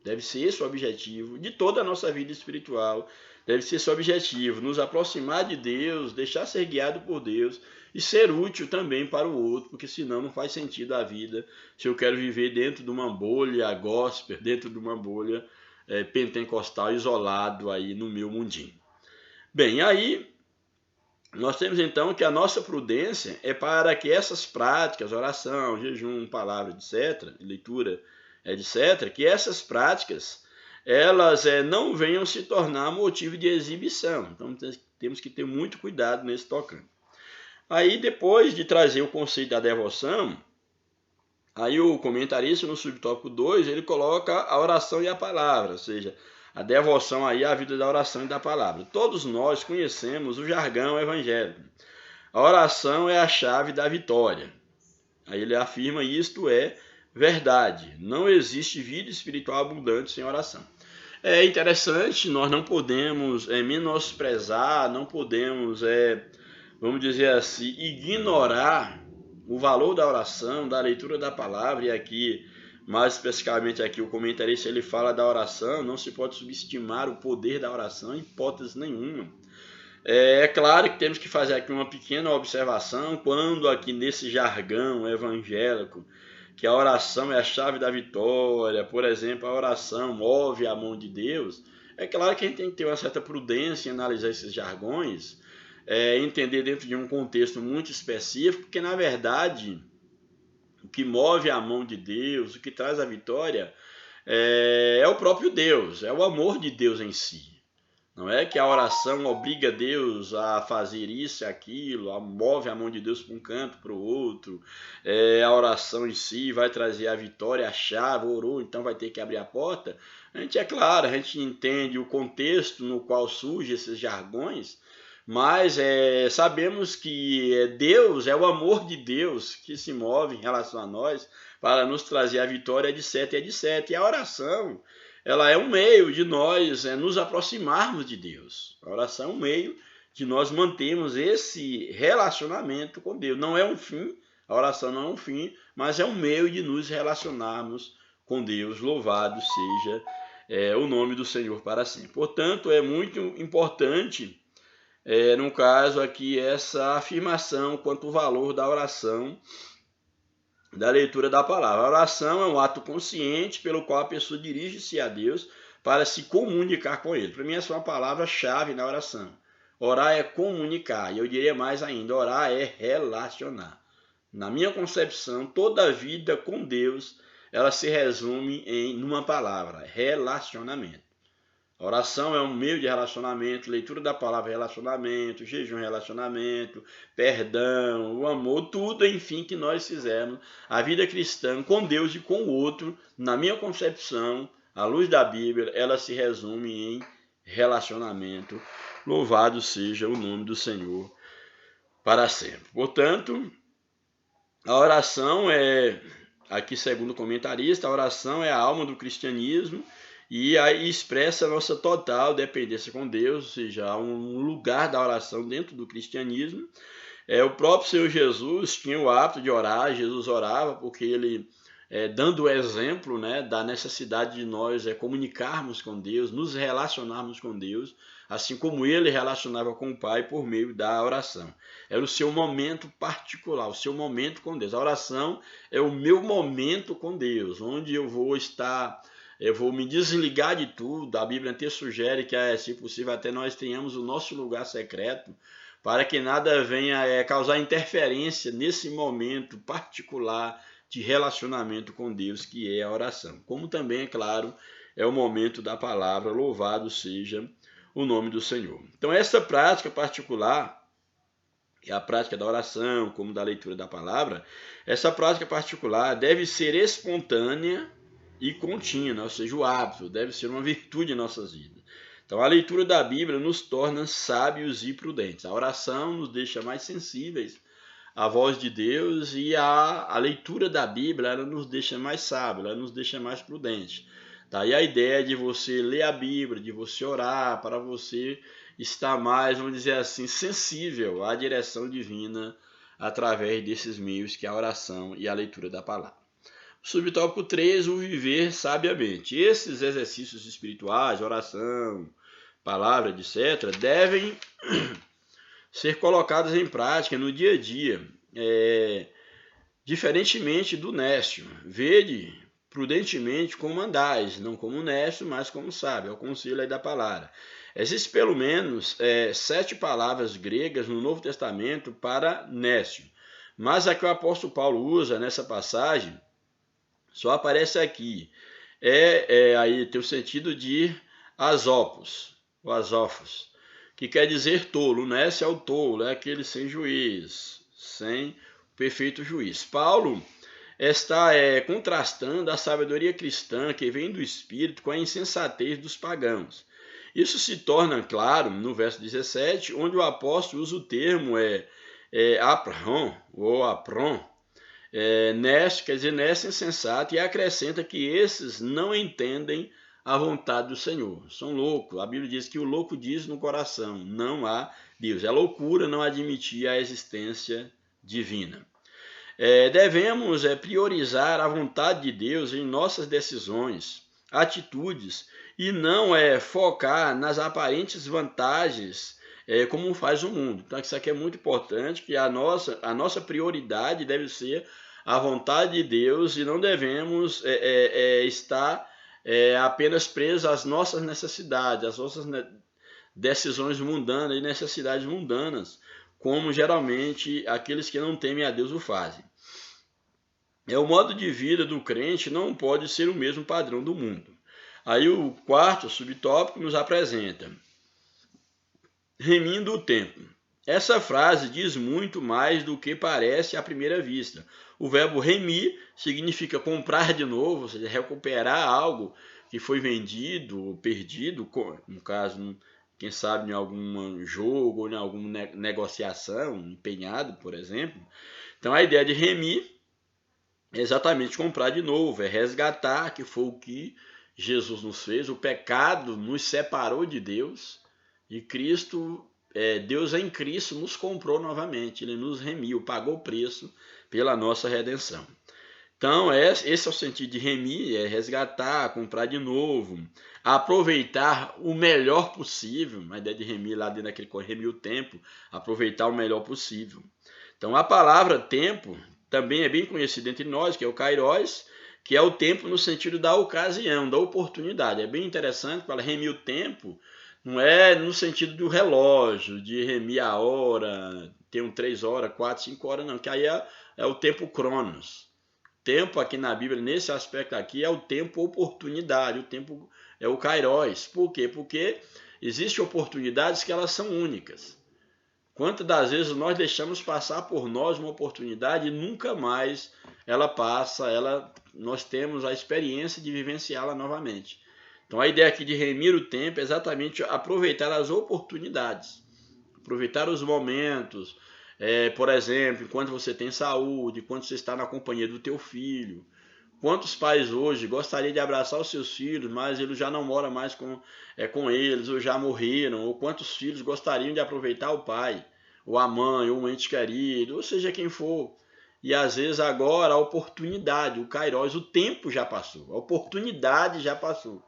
Deve ser esse o objetivo de toda a nossa vida espiritual, deve ser esse objetivo, nos aproximar de Deus, deixar ser guiado por Deus e ser útil também para o outro, porque senão não faz sentido a vida se eu quero viver dentro de uma bolha gospel, dentro de uma bolha pentecostal, isolado aí no meu mundinho. Bem, aí nós temos então que a nossa prudência é para que essas práticas, oração, jejum, palavra, etc., leitura, etc., que essas práticas elas não venham se tornar motivo de exibição. Então temos que ter muito cuidado nesse tocante. Aí depois de trazer o conceito da devoção, aí o comentarista no subtópico 2, ele coloca a oração e a palavra, ou seja, a devoção aí à vida da oração e da palavra. Todos nós conhecemos o jargão evangélico. A oração é a chave da vitória. Aí ele afirma isto é verdade. Não existe vida espiritual abundante sem oração. É interessante, nós não podemos menosprezar, não podemos, vamos dizer assim, ignorar o valor da oração, da leitura da palavra, e aqui, mais especificamente aqui, o comentarista ele fala da oração, não se pode subestimar o poder da oração em hipótese nenhuma. É claro que temos que fazer aqui uma pequena observação, quando aqui nesse jargão evangélico, que a oração é a chave da vitória, por exemplo, a oração move a mão de Deus, é claro que a gente tem que ter uma certa prudência em analisar esses jargões, entender dentro de um contexto muito específico, porque na verdade o que move a mão de Deus, o que traz a vitória, é o próprio Deus, é o amor de Deus em si. Não é que a oração obriga Deus a fazer isso e aquilo, move a mão de Deus para um canto, para o outro. A oração em si vai trazer a vitória, a chave, orou, então vai ter que abrir a porta. A gente entende o contexto no qual surgem esses jargões, mas sabemos que Deus, é o amor de Deus que se move em relação a nós para nos trazer a vitória, etc, etc. E a oração, ela é um meio de nós nos aproximarmos de Deus. A oração é um meio de nós mantermos esse relacionamento com Deus. Não é um fim, a oração não é um fim, mas é um meio de nos relacionarmos com Deus. Louvado seja o nome do Senhor para sempre. Portanto, é muito importante, no caso aqui, essa afirmação quanto ao valor da oração, da leitura da palavra. A oração é um ato consciente pelo qual a pessoa dirige-se a Deus para se comunicar com Ele. Para mim, essa é uma palavra-chave na oração. Orar é comunicar, e eu diria mais ainda, orar é relacionar. Na minha concepção, toda a vida com Deus, ela se resume em uma palavra, relacionamento. A oração é um meio de relacionamento, leitura da palavra relacionamento, jejum relacionamento, perdão, o amor, tudo, enfim, que nós fizermos. A vida cristã com Deus e com o outro, na minha concepção, à luz da Bíblia, ela se resume em relacionamento. Louvado seja o nome do Senhor para sempre. Portanto, a oração aqui segundo o comentarista, a oração é a alma do cristianismo, e aí expressa a nossa total dependência com Deus, ou seja, há um lugar da oração dentro do cristianismo. O próprio Senhor Jesus tinha o hábito de orar, Jesus orava porque ele, dando o exemplo, da necessidade de nós comunicarmos com Deus, nos relacionarmos com Deus, assim como ele relacionava com o Pai por meio da oração. Era o seu momento particular, o seu momento com Deus. A oração é o meu momento com Deus, onde eu vou estar... Eu vou me desligar de tudo. A Bíblia até sugere que, se possível, até nós tenhamos o nosso lugar secreto, para que nada venha causar interferência nesse momento particular de relacionamento com Deus, que é a oração. Como também, é claro, é o momento da palavra, louvado seja o nome do Senhor. Então, essa prática particular, que é a prática da oração, como da leitura da palavra, essa prática particular deve ser espontânea e contínua, ou seja, o hábito deve ser uma virtude em nossas vidas. Então, a leitura da Bíblia nos torna sábios e prudentes. A oração nos deixa mais sensíveis à voz de Deus, e a leitura da Bíblia ela nos deixa mais sábios, ela nos deixa mais prudentes. Daí a ideia de você ler a Bíblia, de você orar, para você estar mais, vamos dizer assim, sensível à direção divina através desses meios que é a oração e a leitura da palavra. Subtópico 3, o viver sabiamente. Esses exercícios espirituais, oração, palavra, etc., devem ser colocadas em prática no dia a dia, diferentemente do nécio. Vede prudentemente como andais, não como nécio, mas como sábio. É o conselho aí da palavra. Existem pelo menos 7 palavras gregas no Novo Testamento para nécio, mas a que o apóstolo Paulo usa nessa passagem só aparece aqui. Aí tem o sentido de asopos, ou asófos, que quer dizer tolo. O nécio é o tolo, é aquele sem juiz, sem perfeito juiz. Paulo está contrastando a sabedoria cristã que vem do Espírito com a insensatez dos pagãos. Isso se torna claro no verso 17, onde o apóstolo usa o termo apron, ou apron, nécio, quer dizer, nécio insensato, e acrescenta que esses não entendem a vontade do Senhor. São loucos. A Bíblia diz que o louco diz no coração, não há Deus. É loucura não admitir a existência divina. Devemos priorizar a vontade de Deus em nossas decisões, atitudes, e não focar nas aparentes vantagens como faz o mundo. Então isso aqui é muito importante, que a nossa prioridade deve ser a vontade de Deus, e não devemos estar apenas presos às nossas necessidades, às nossas decisões mundanas e necessidades mundanas, como geralmente aqueles que não temem a Deus o fazem. O modo de vida do crente não pode ser o mesmo padrão do mundo. Aí o quarto subtópico nos apresenta: remindo o tempo. Essa frase diz muito mais do que parece à primeira vista. O verbo remir significa comprar de novo, ou seja, recuperar algo que foi vendido ou perdido, no caso, quem sabe em algum jogo ou em alguma negociação, empenhado, por exemplo. Então a ideia de remir é exatamente comprar de novo, é resgatar, que foi o que Jesus nos fez. O pecado nos separou de Deus e Cristo, Deus em Cristo nos comprou novamente, Ele nos remiu, pagou o preço pela nossa redenção. Então esse é o sentido de remir, é resgatar, comprar de novo, aproveitar o melhor possível. A ideia de remir lá dentro daquele remir o tempo, aproveitar o melhor possível. Então a palavra tempo também é bem conhecida entre nós, que é o kairos, que é o tempo no sentido da ocasião, da oportunidade. É bem interessante, para remir o tempo, não é no sentido do relógio, de remir a hora, tem 3 horas, 4, 5 horas, não, que aí é o tempo cronos. Tempo aqui na Bíblia, nesse aspecto aqui, é o tempo oportunidade, o tempo é o kairos. Por quê? Porque existem oportunidades que elas são únicas. Quantas das vezes nós deixamos passar por nós uma oportunidade e nunca mais ela passa, nós temos a experiência de vivenciá-la novamente. Então a ideia aqui de remir o tempo é exatamente aproveitar as oportunidades, aproveitar os momentos, por exemplo, enquanto você tem saúde, enquanto você está na companhia do teu filho. Quantos pais hoje gostariam de abraçar os seus filhos, mas eles já não moram mais com eles, ou já morreram? Ou quantos filhos gostariam de aproveitar o pai, ou a mãe, ou um ente querido, ou seja quem for. E às vezes agora a oportunidade, o kairos, o tempo já passou, a oportunidade já passou.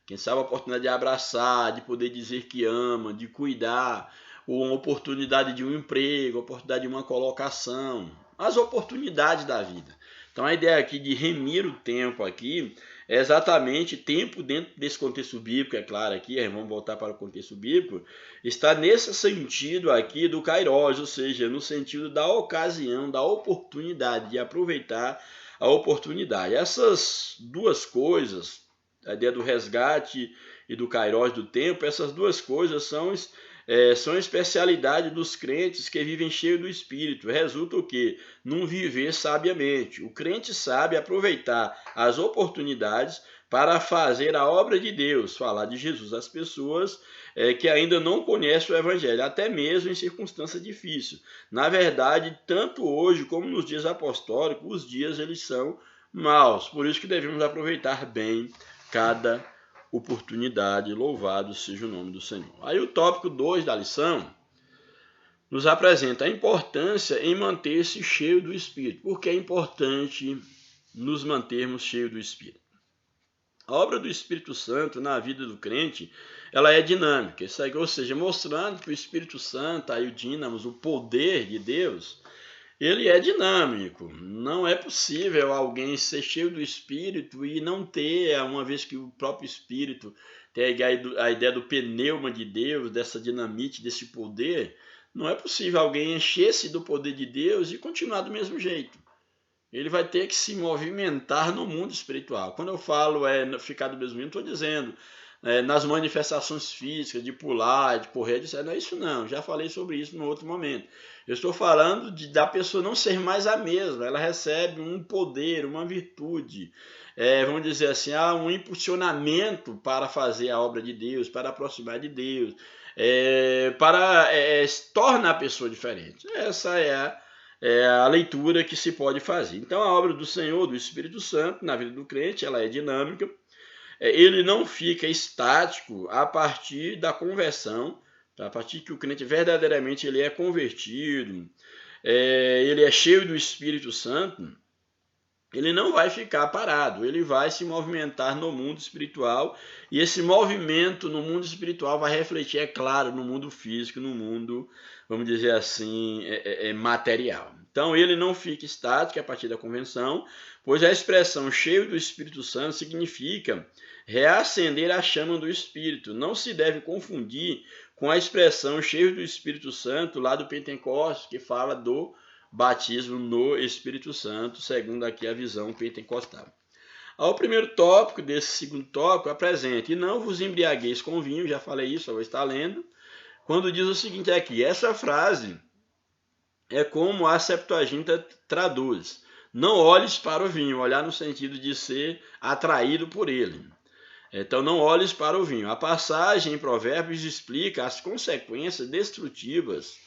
Quem sabe a oportunidade de abraçar, de poder dizer que ama, de cuidar, ou uma oportunidade de um emprego, a oportunidade de uma colocação, as oportunidades da vida. Então a ideia aqui de remir o tempo aqui é exatamente tempo dentro desse contexto bíblico, é claro aqui, vamos voltar para o contexto bíblico, está nesse sentido aqui do kairos, ou seja, no sentido da ocasião, da oportunidade, de aproveitar a oportunidade. Essas duas coisas, a ideia do resgate e do kairos do tempo, essas duas coisas são especialidade dos crentes que vivem cheio do Espírito. Resulta o quê? Num viver sabiamente. O crente sabe aproveitar as oportunidades para fazer a obra de Deus, falar de Jesus às pessoas que ainda não conhecem o Evangelho, até mesmo em circunstâncias difíceis. Na verdade, tanto hoje como nos dias apostólicos, os dias eles são maus. Por isso que devemos aproveitar bem cada oportunidade. Louvado seja o nome do Senhor. Aí o tópico 2 da lição nos apresenta a importância em manter-se cheio do Espírito. Por que é importante nos mantermos cheios do Espírito? A obra do Espírito Santo na vida do crente, ela é dinâmica, isso aí, ou seja, mostrando que o Espírito Santo, aí o dínamos, o poder de Deus, ele é dinâmico. Não é possível alguém ser cheio do Espírito e não ter, uma vez que o próprio Espírito tem a ideia do pneuma de Deus, dessa dinamite, desse poder, não é possível alguém encher-se do poder de Deus e continuar do mesmo jeito. Ele vai ter que se movimentar no mundo espiritual. Quando eu falo ficar do mesmo jeito, estou dizendo nas manifestações físicas, de pular, de correr, não é isso não. Já falei sobre isso no outro momento. Eu estou falando da pessoa não ser mais a mesma. Ela recebe um poder, uma virtude, vamos dizer assim, um impulsionamento para fazer a obra de Deus, para aproximar de Deus, torna a pessoa diferente. Essa é a leitura que se pode fazer. Então, a obra do Senhor, do Espírito Santo, na vida do crente, ela é dinâmica. Ele não fica estático a partir da conversão, a partir que o crente verdadeiramente ele é convertido, ele é cheio do Espírito Santo, ele não vai ficar parado, ele vai se movimentar no mundo espiritual, e esse movimento no mundo espiritual vai refletir, é claro, no mundo físico, no mundo, vamos dizer assim, material. Então ele não fica estático a partir da convenção, pois a expressão cheio do Espírito Santo significa reacender a chama do Espírito. Não se deve confundir com a expressão cheio do Espírito Santo lá do Pentecostes, que fala do batismo no Espírito Santo, segundo aqui a visão pentecostal. Ao primeiro tópico desse segundo tópico apresenta: e não vos embriagueis com vinho, já falei isso, eu vou estar lendo, quando diz o seguinte aqui, essa frase é como a Septuaginta traduz: não olhes para o vinho, olhar no sentido de ser atraído por ele. Então, não olhes para o vinho. A passagem em Provérbios explica as consequências destrutivas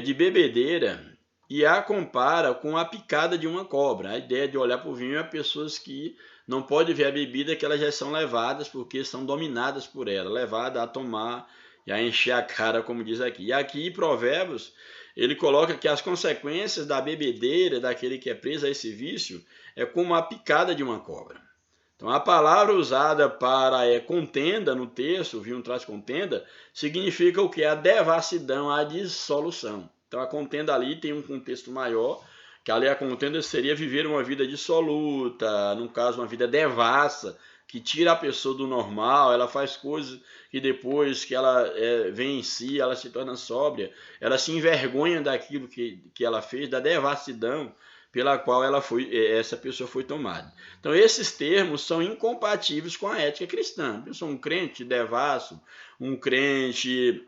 de bebedeira e a compara com a picada de uma cobra. A ideia de olhar para o vinho é pessoas que não podem ver a bebida, que elas já são levadas porque são dominadas por ela, levadas a tomar e a encher a cara, como diz aqui. E aqui em Provérbios, ele coloca que as consequências da bebedeira, daquele que é preso a esse vício, é como a picada de uma cobra. Então, a palavra usada para contenda no texto, o vinho traz contenda, significa o que? A devassidão, a dissolução. Então, a contenda ali tem um contexto maior, que ali a contenda seria viver uma vida dissoluta, no caso, uma vida devassa, que tira a pessoa do normal, ela faz coisas que depois que ela vem em si, ela se torna sóbria, ela se envergonha daquilo que ela fez, da devassidão pela qual essa pessoa foi tomada. Então, esses termos são incompatíveis com a ética cristã. Um crente devasso, um crente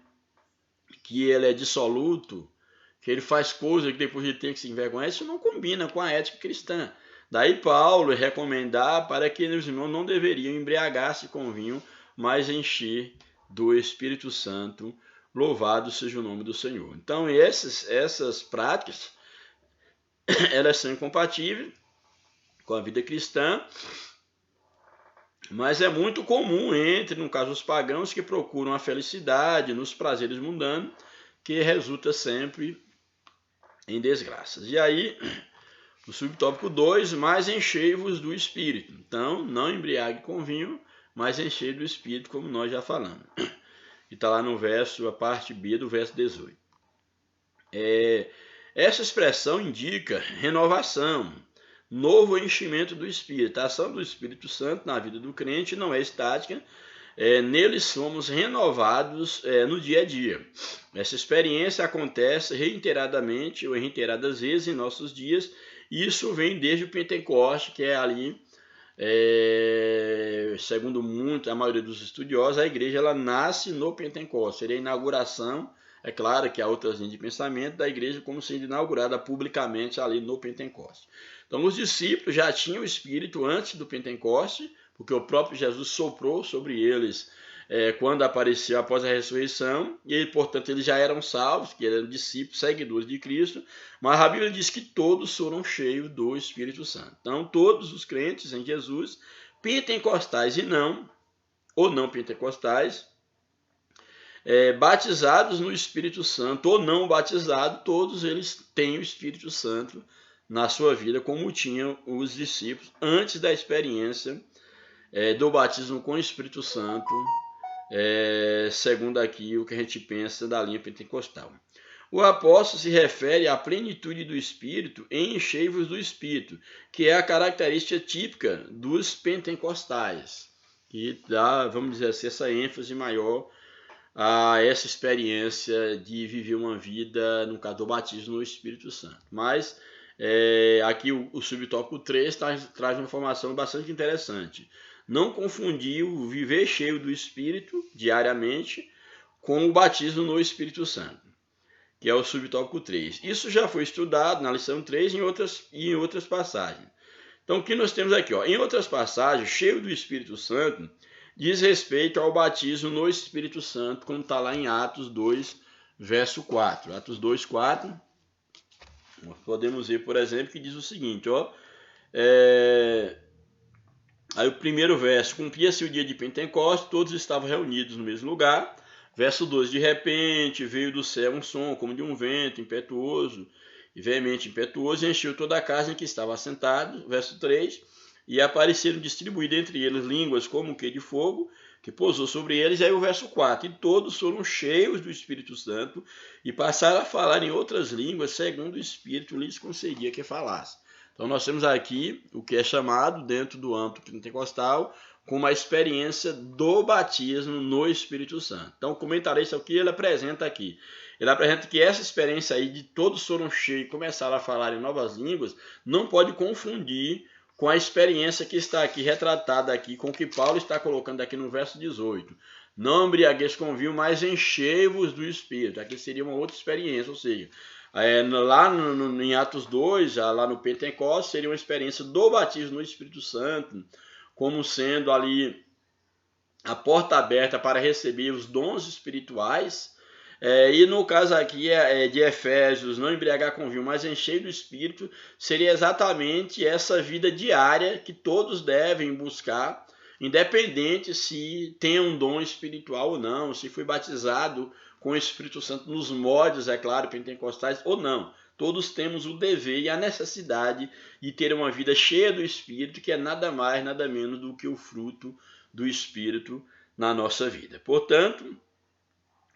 que ele é dissoluto, que ele faz coisas que depois ele tem que se envergonhar, isso não combina com a ética cristã. Daí Paulo recomendar para que os irmãos não deveriam embriagar-se com vinho, mas encher do Espírito Santo. Louvado seja o nome do Senhor. Então, essas práticas, elas são incompatíveis com a vida cristã, mas é muito comum no caso, os pagãos que procuram a felicidade nos prazeres mundanos, que resulta sempre em desgraças. E aí, o subtópico 2, mas enchei-vos do Espírito. Então, não embriague com vinho, mas enchei do Espírito, como nós já falamos. E está lá no verso, a parte B do verso 18. Essa expressão indica renovação, novo enchimento do Espírito. A ação do Espírito Santo na vida do crente não é estática, nele somos renovados no dia a dia. Essa experiência acontece reiteradamente ou reiteradas vezes em nossos dias, e isso vem desde o Pentecoste, que é ali, segundo a maioria dos estudiosos, a igreja ela nasce no Pentecoste, seria a inauguração. É claro que há outras linhas de pensamento da igreja como sendo inaugurada publicamente ali no Pentecoste. Então, os discípulos já tinham o Espírito antes do Pentecoste, porque o próprio Jesus soprou sobre eles quando apareceu após a ressurreição, e portanto eles já eram salvos, que eram discípulos, seguidores de Cristo, mas a Bíblia diz que todos foram cheios do Espírito Santo. Então, todos os crentes em Jesus, pentecostais ou não pentecostais, batizados no Espírito Santo ou não batizados, todos eles têm o Espírito Santo na sua vida, como tinham os discípulos antes da experiência do batismo com o Espírito Santo, segundo aqui o que a gente pensa da linha pentecostal. O apóstolo se refere à plenitude do Espírito em enchei-vos do Espírito, que é a característica típica dos pentecostais, que dá, vamos dizer assim, essa ênfase maior a essa experiência de viver uma vida, no caso do batismo no Espírito Santo. Mas aqui o subtópico 3 traz uma informação bastante interessante. Não confundir o viver cheio do Espírito diariamente com o batismo no Espírito Santo, que é o subtópico 3. Isso já foi estudado na lição 3 e em outras passagens. Então, o que nós temos aqui? Em outras passagens, cheio do Espírito Santo, diz respeito ao batismo no Espírito Santo, como está lá em Atos 2, verso 4. Atos 2, 4. Nós podemos ver, por exemplo, que diz o seguinte, aí o primeiro verso, cumpria-se o dia de Pentecostes, todos estavam reunidos no mesmo lugar. Verso 2, de repente veio do céu um som como de um vento impetuoso, e veemente impetuoso, e encheu toda a casa em que estava assentado. Verso 3, e apareceram distribuídas entre eles línguas como que de fogo, que pousou sobre eles. E aí o verso 4, e todos foram cheios do Espírito Santo, e passaram a falar em outras línguas, segundo o Espírito lhes concedia que falasse. Então nós temos aqui o que é chamado, dentro do âmbito pentecostal, como a experiência do batismo no Espírito Santo. Então o comentarista, o que ele apresenta aqui? Ele apresenta que essa experiência aí de todos foram cheios e começaram a falar em novas línguas, não pode confundir com a experiência que está aqui retratada aqui, com o que Paulo está colocando aqui no verso 18. Não embriagueis com vinho, mas enchei-vos do Espírito. Aqui seria uma outra experiência, ou seja, lá em Atos 2, lá no Pentecostes, seria uma experiência do batismo no Espírito Santo, como sendo ali a porta aberta para receber os dons espirituais. E no caso aqui de Efésios, não embriagar com vinho, mas encher do Espírito, seria exatamente essa vida diária que todos devem buscar, independente se tem um dom espiritual ou não, se foi batizado com o Espírito Santo nos moldes, é claro, pentecostais ou não. Todos temos o dever e a necessidade de ter uma vida cheia do Espírito, que é nada mais, nada menos do que o fruto do Espírito na nossa vida. Portanto,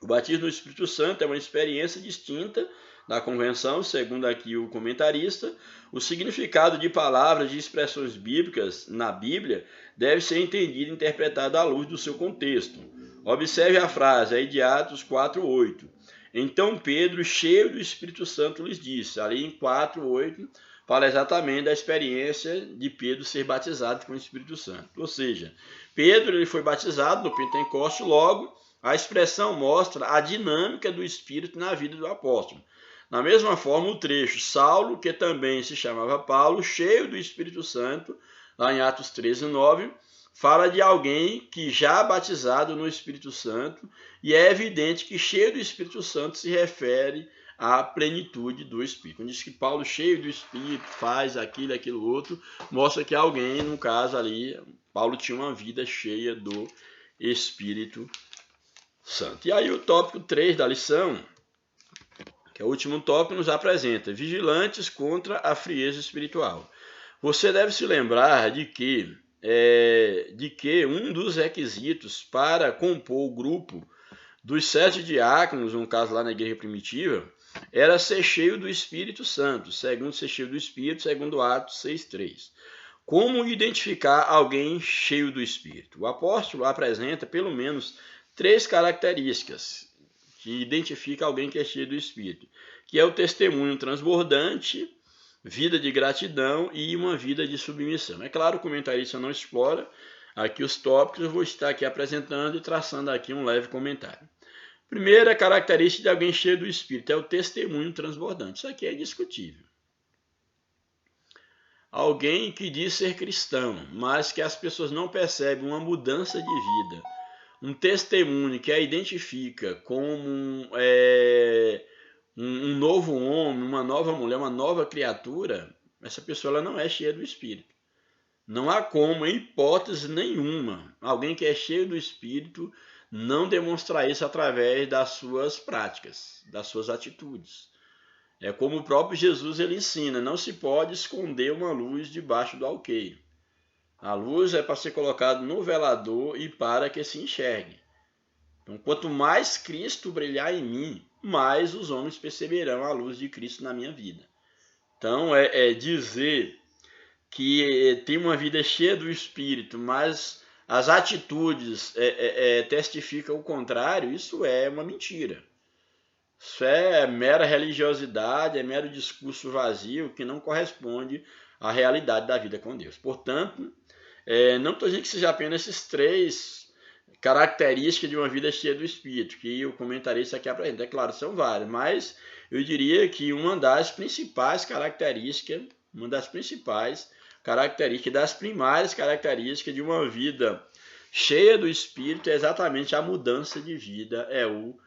o batismo no Espírito Santo é uma experiência distinta da convenção, segundo aqui o comentarista. O significado de palavras e expressões bíblicas na Bíblia deve ser entendido e interpretado à luz do seu contexto. Observe a frase aí de Atos 4:8. Então Pedro, cheio do Espírito Santo, lhes disse. Ali em 4:8 fala exatamente da experiência de Pedro ser batizado com o Espírito Santo. Ou seja, Pedro ele foi batizado no Pentecostes, logo a expressão mostra a dinâmica do Espírito na vida do apóstolo. Da mesma forma, o trecho Saulo, que também se chamava Paulo, cheio do Espírito Santo, lá em Atos 13:9, fala de alguém que já batizado no Espírito Santo, e é evidente que cheio do Espírito Santo se refere à plenitude do Espírito. Quando diz que Paulo, cheio do Espírito, faz aquilo, aquilo outro, mostra que alguém, no caso ali, Paulo tinha uma vida cheia do Espírito Santo. E aí o tópico 3 da lição, que é o último tópico, nos apresenta vigilantes contra a frieza espiritual. Você deve se lembrar de que um dos requisitos para compor o grupo dos 7 diáconos, no caso lá na igreja primitiva, era ser cheio do Espírito Santo, segundo ser cheio do Espírito, segundo Atos 6:3. Como identificar alguém cheio do Espírito? O apóstolo apresenta pelo menos 3 características que identificam alguém que é cheio do Espírito, que é o testemunho transbordante, vida de gratidão e uma vida de submissão. É claro, o comentarista não explora aqui os tópicos, eu vou estar aqui apresentando e traçando aqui um leve comentário. Primeira característica de alguém cheio do Espírito é o testemunho transbordante. Isso aqui é discutível. Alguém que diz ser cristão, mas que as pessoas não percebem uma mudança de vida, um testemunho que a identifica como um novo homem, uma nova mulher, uma nova criatura, essa pessoa ela não é cheia do Espírito. Não há como, em hipótese nenhuma, alguém que é cheio do Espírito não demonstrar isso através das suas práticas, das suas atitudes. É como o próprio Jesus ele ensina, não se pode esconder uma luz debaixo do alqueire. A luz é para ser colocada no velador e para que se enxergue. Então, quanto mais Cristo brilhar em mim, mais os homens perceberão a luz de Cristo na minha vida. Então, dizer que tem uma vida cheia do Espírito, mas as atitudes testificam o contrário, isso é uma mentira. Isso é mera religiosidade, é mero discurso vazio que não corresponde à realidade da vida com Deus. Portanto, não estou dizendo que seja apenas esses 3 características de uma vida cheia do Espírito, que o comentarista aqui apresenta. É claro, são várias, mas eu diria que uma das primárias características de uma vida cheia do Espírito é exatamente a mudança de vida, é o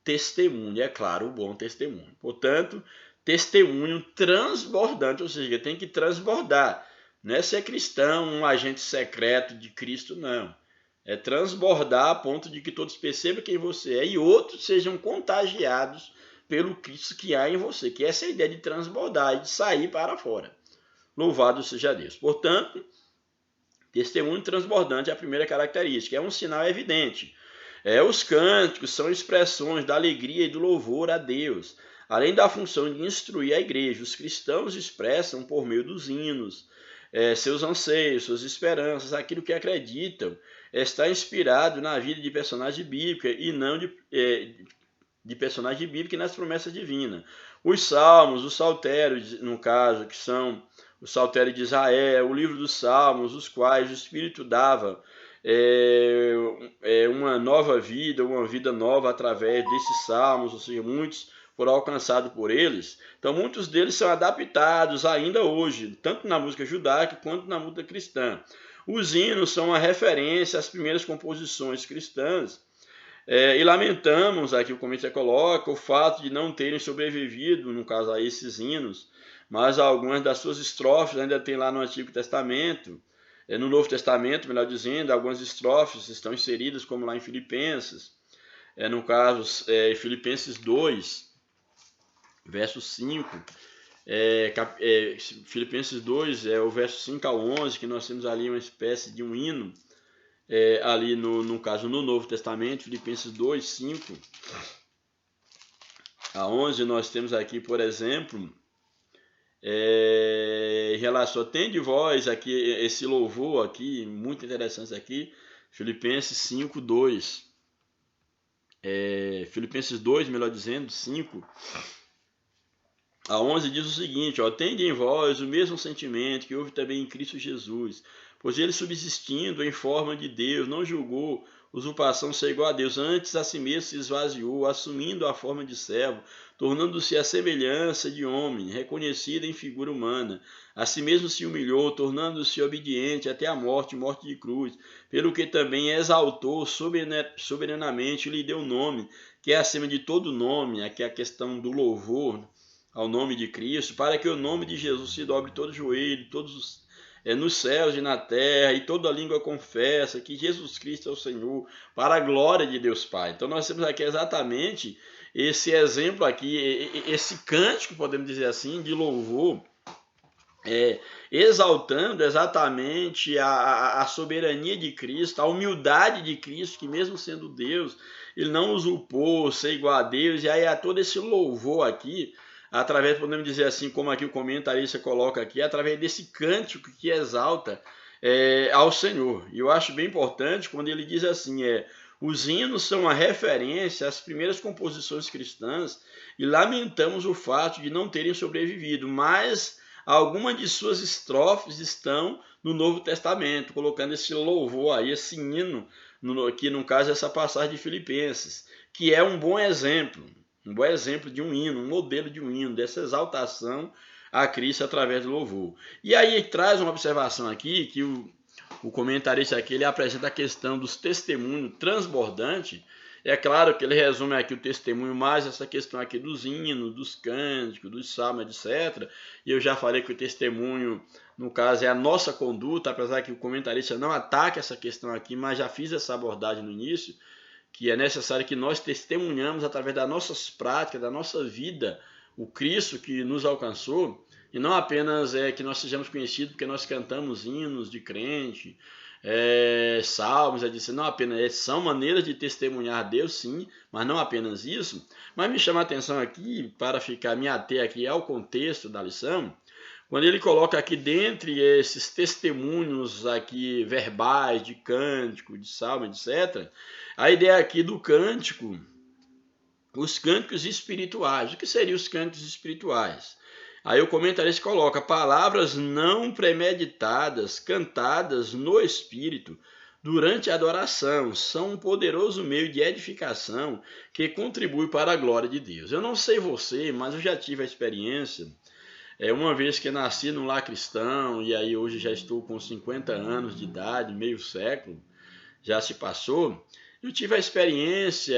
testemunho, é claro, o bom testemunho. Portanto, testemunho transbordante, ou seja, tem que transbordar. Não é ser cristão, um agente secreto de Cristo, não. É transbordar a ponto de que todos percebam quem você é e outros sejam contagiados pelo Cristo que há em você, que essa é a ideia de transbordar e de sair para fora. Louvado seja Deus. Portanto, testemunho transbordante é a primeira característica, é um sinal evidente. Os cânticos são expressões da alegria e do louvor a Deus, além da função de instruir a igreja. Os cristãos expressam por meio dos hinos seus anseios, suas esperanças, aquilo que acreditam está inspirado na vida de personagem bíblica e não de personagem bíblica e nas promessas divinas. Os salmos, os saltérios, no caso, que são o saltério de Israel, o livro dos salmos, os quais o Espírito dava uma nova vida, uma vida nova através desses salmos, ou seja, muitos foram alcançados por eles. Então, muitos deles são adaptados ainda hoje, tanto na música judaica quanto na música cristã. Os hinos são uma referência às primeiras composições cristãs. E lamentamos, aqui o comentário coloca, o fato de não terem sobrevivido, no caso a esses hinos, mas algumas das suas estrofes ainda tem lá no Antigo Testamento, no Novo Testamento, melhor dizendo, algumas estrofes estão inseridas, como lá em Filipenses, no caso, Filipenses 2, verso 5, Filipenses 2, o verso 5 ao 11, que nós temos ali uma espécie de um hino, ali no caso no Novo Testamento, Filipenses 2, 5 a 11, nós temos aqui, por exemplo, em relação a tem de vós aqui, esse louvor aqui, muito interessante aqui, Filipenses 5, 2. Filipenses 2, melhor dizendo, 5 a 11 diz o seguinte, tende em vós o mesmo sentimento que houve também em Cristo Jesus, pois ele subsistindo em forma de Deus, não julgou usurpação ser igual a Deus, antes a si mesmo se esvaziou, assumindo a forma de servo, tornando-se a semelhança de homem, reconhecido em figura humana. A si mesmo se humilhou, tornando-se obediente até a morte, morte de cruz, pelo que também exaltou soberanamente e lhe deu nome, que é acima de todo nome, aqui é a questão do louvor ao nome de Cristo, para que o nome de Jesus se dobre todo joelho, todos nos céus e na terra, e toda língua confessa que Jesus Cristo é o Senhor, para a glória de Deus Pai. Então nós temos aqui exatamente esse exemplo aqui, esse cântico, podemos dizer assim, de louvor, exaltando exatamente a soberania de Cristo, a humildade de Cristo, que mesmo sendo Deus, ele não usurpou ser igual a Deus, e aí há todo esse louvor aqui, através, podemos dizer assim, como aqui o comentarista coloca aqui, através desse cântico que exalta ao Senhor. E eu acho bem importante quando ele diz assim, os hinos são uma referência às primeiras composições cristãs e lamentamos o fato de não terem sobrevivido, mas algumas de suas estrofes estão no Novo Testamento, colocando esse louvor aí, esse hino, que no caso é essa passagem de Filipenses, que é um bom exemplo de um hino, um modelo de um hino, dessa exaltação a Cristo através do louvor. E aí traz uma observação aqui, que o comentarista aqui, ele apresenta a questão dos testemunhos transbordantes. É claro que ele resume aqui o testemunho mais essa questão aqui dos hinos, dos cânticos, dos salmos, etc. E eu já falei que o testemunho, no caso, é a nossa conduta, apesar que o comentarista não ataca essa questão aqui, mas já fiz essa abordagem no início, que é necessário que nós testemunhamos através das nossas práticas, da nossa vida, o Cristo que nos alcançou. e não apenas que nós sejamos conhecidos porque nós cantamos hinos de crente, salmos, não apenas são maneiras de testemunhar a Deus, sim, mas não apenas isso. Mas me chama a atenção aqui, para me ater aqui ao contexto da lição, quando ele coloca aqui dentre esses testemunhos aqui verbais de cântico, de salmo, etc., a ideia aqui do cântico, os cânticos espirituais. O que seriam os cânticos espirituais? Aí o comentarista coloca palavras não premeditadas, cantadas no Espírito durante a adoração. São um poderoso meio de edificação que contribui para a glória de Deus. Eu não sei você, mas eu já tive a experiência, uma vez que nasci num lar cristão, e aí hoje já estou com 50 anos de idade, meio século, já se passou. Eu tive a experiência,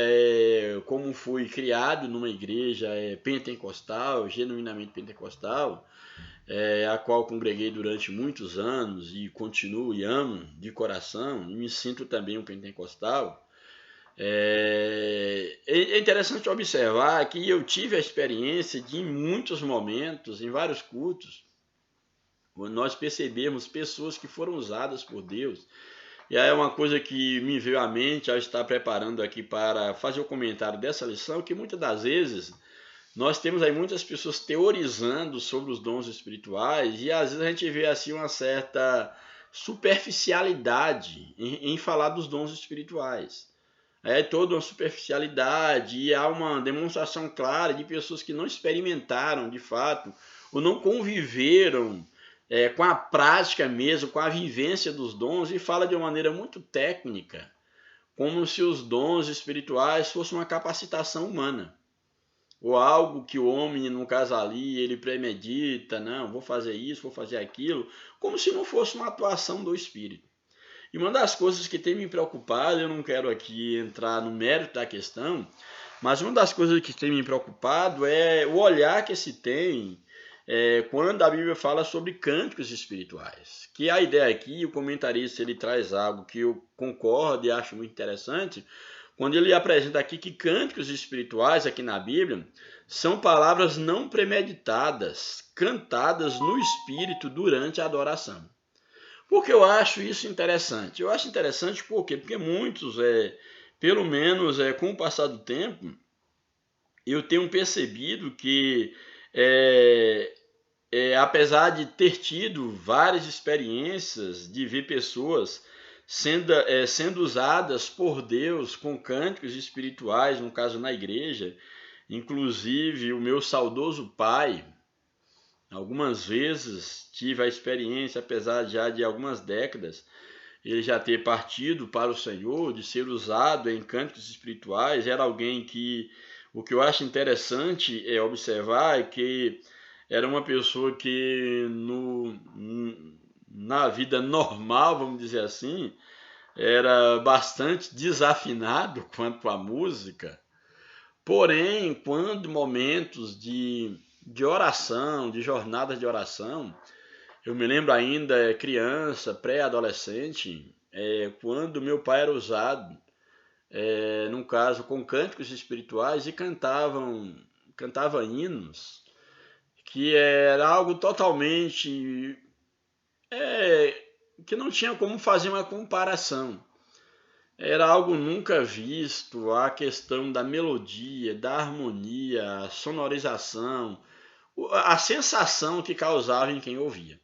como fui criado numa igreja pentecostal, genuinamente pentecostal, a qual congreguei durante muitos anos e continuo e amo de coração, e me sinto também um pentecostal. É interessante observar que eu tive a experiência de, em muitos momentos, em vários cultos, nós percebemos pessoas que foram usadas por Deus. E aí é uma coisa que me veio à mente ao estar preparando aqui para fazer o comentário dessa lição, que muitas das vezes nós temos aí muitas pessoas teorizando sobre os dons espirituais e às vezes a gente vê assim uma certa superficialidade em falar dos dons espirituais. É toda uma superficialidade e há uma demonstração clara de pessoas que não experimentaram de fato ou não conviveram com a prática mesmo, com a vivência dos dons, e fala de uma maneira muito técnica, como se os dons espirituais fossem uma capacitação humana, ou algo que o homem, no caso ali, ele premedita, não, vou fazer isso, vou fazer aquilo, como se não fosse uma atuação do Espírito. E uma das coisas que tem me preocupado, eu não quero aqui entrar no mérito da questão, mas uma das coisas que tem me preocupado é o olhar que se tem quando a Bíblia fala sobre cânticos espirituais. Que a ideia aqui, o comentarista ele traz algo que eu concordo e acho muito interessante, quando ele apresenta aqui que cânticos espirituais aqui na Bíblia são palavras não premeditadas, cantadas no Espírito durante a adoração. Por que eu acho isso interessante? Eu acho interessante por quê? Porque muitos, pelo menos com o passar do tempo, eu tenho percebido que apesar de ter tido várias experiências de ver pessoas sendo usadas por Deus com cânticos espirituais, no caso na igreja, inclusive o meu saudoso pai, algumas vezes tive a experiência, apesar já de algumas décadas, ele já ter partido para o Senhor, de ser usado em cânticos espirituais. Era alguém que, o que eu acho interessante observar é que era uma pessoa que na vida normal, vamos dizer assim, era bastante desafinado quanto à música. Porém, quando momentos de oração, de jornadas de oração, eu me lembro ainda criança, pré-adolescente, quando meu pai era usado, num caso com cânticos espirituais, e cantava hinos, que era algo totalmente que não tinha como fazer uma comparação. Era algo nunca visto, a questão da melodia, da harmonia, a sonorização, a sensação que causava em quem ouvia.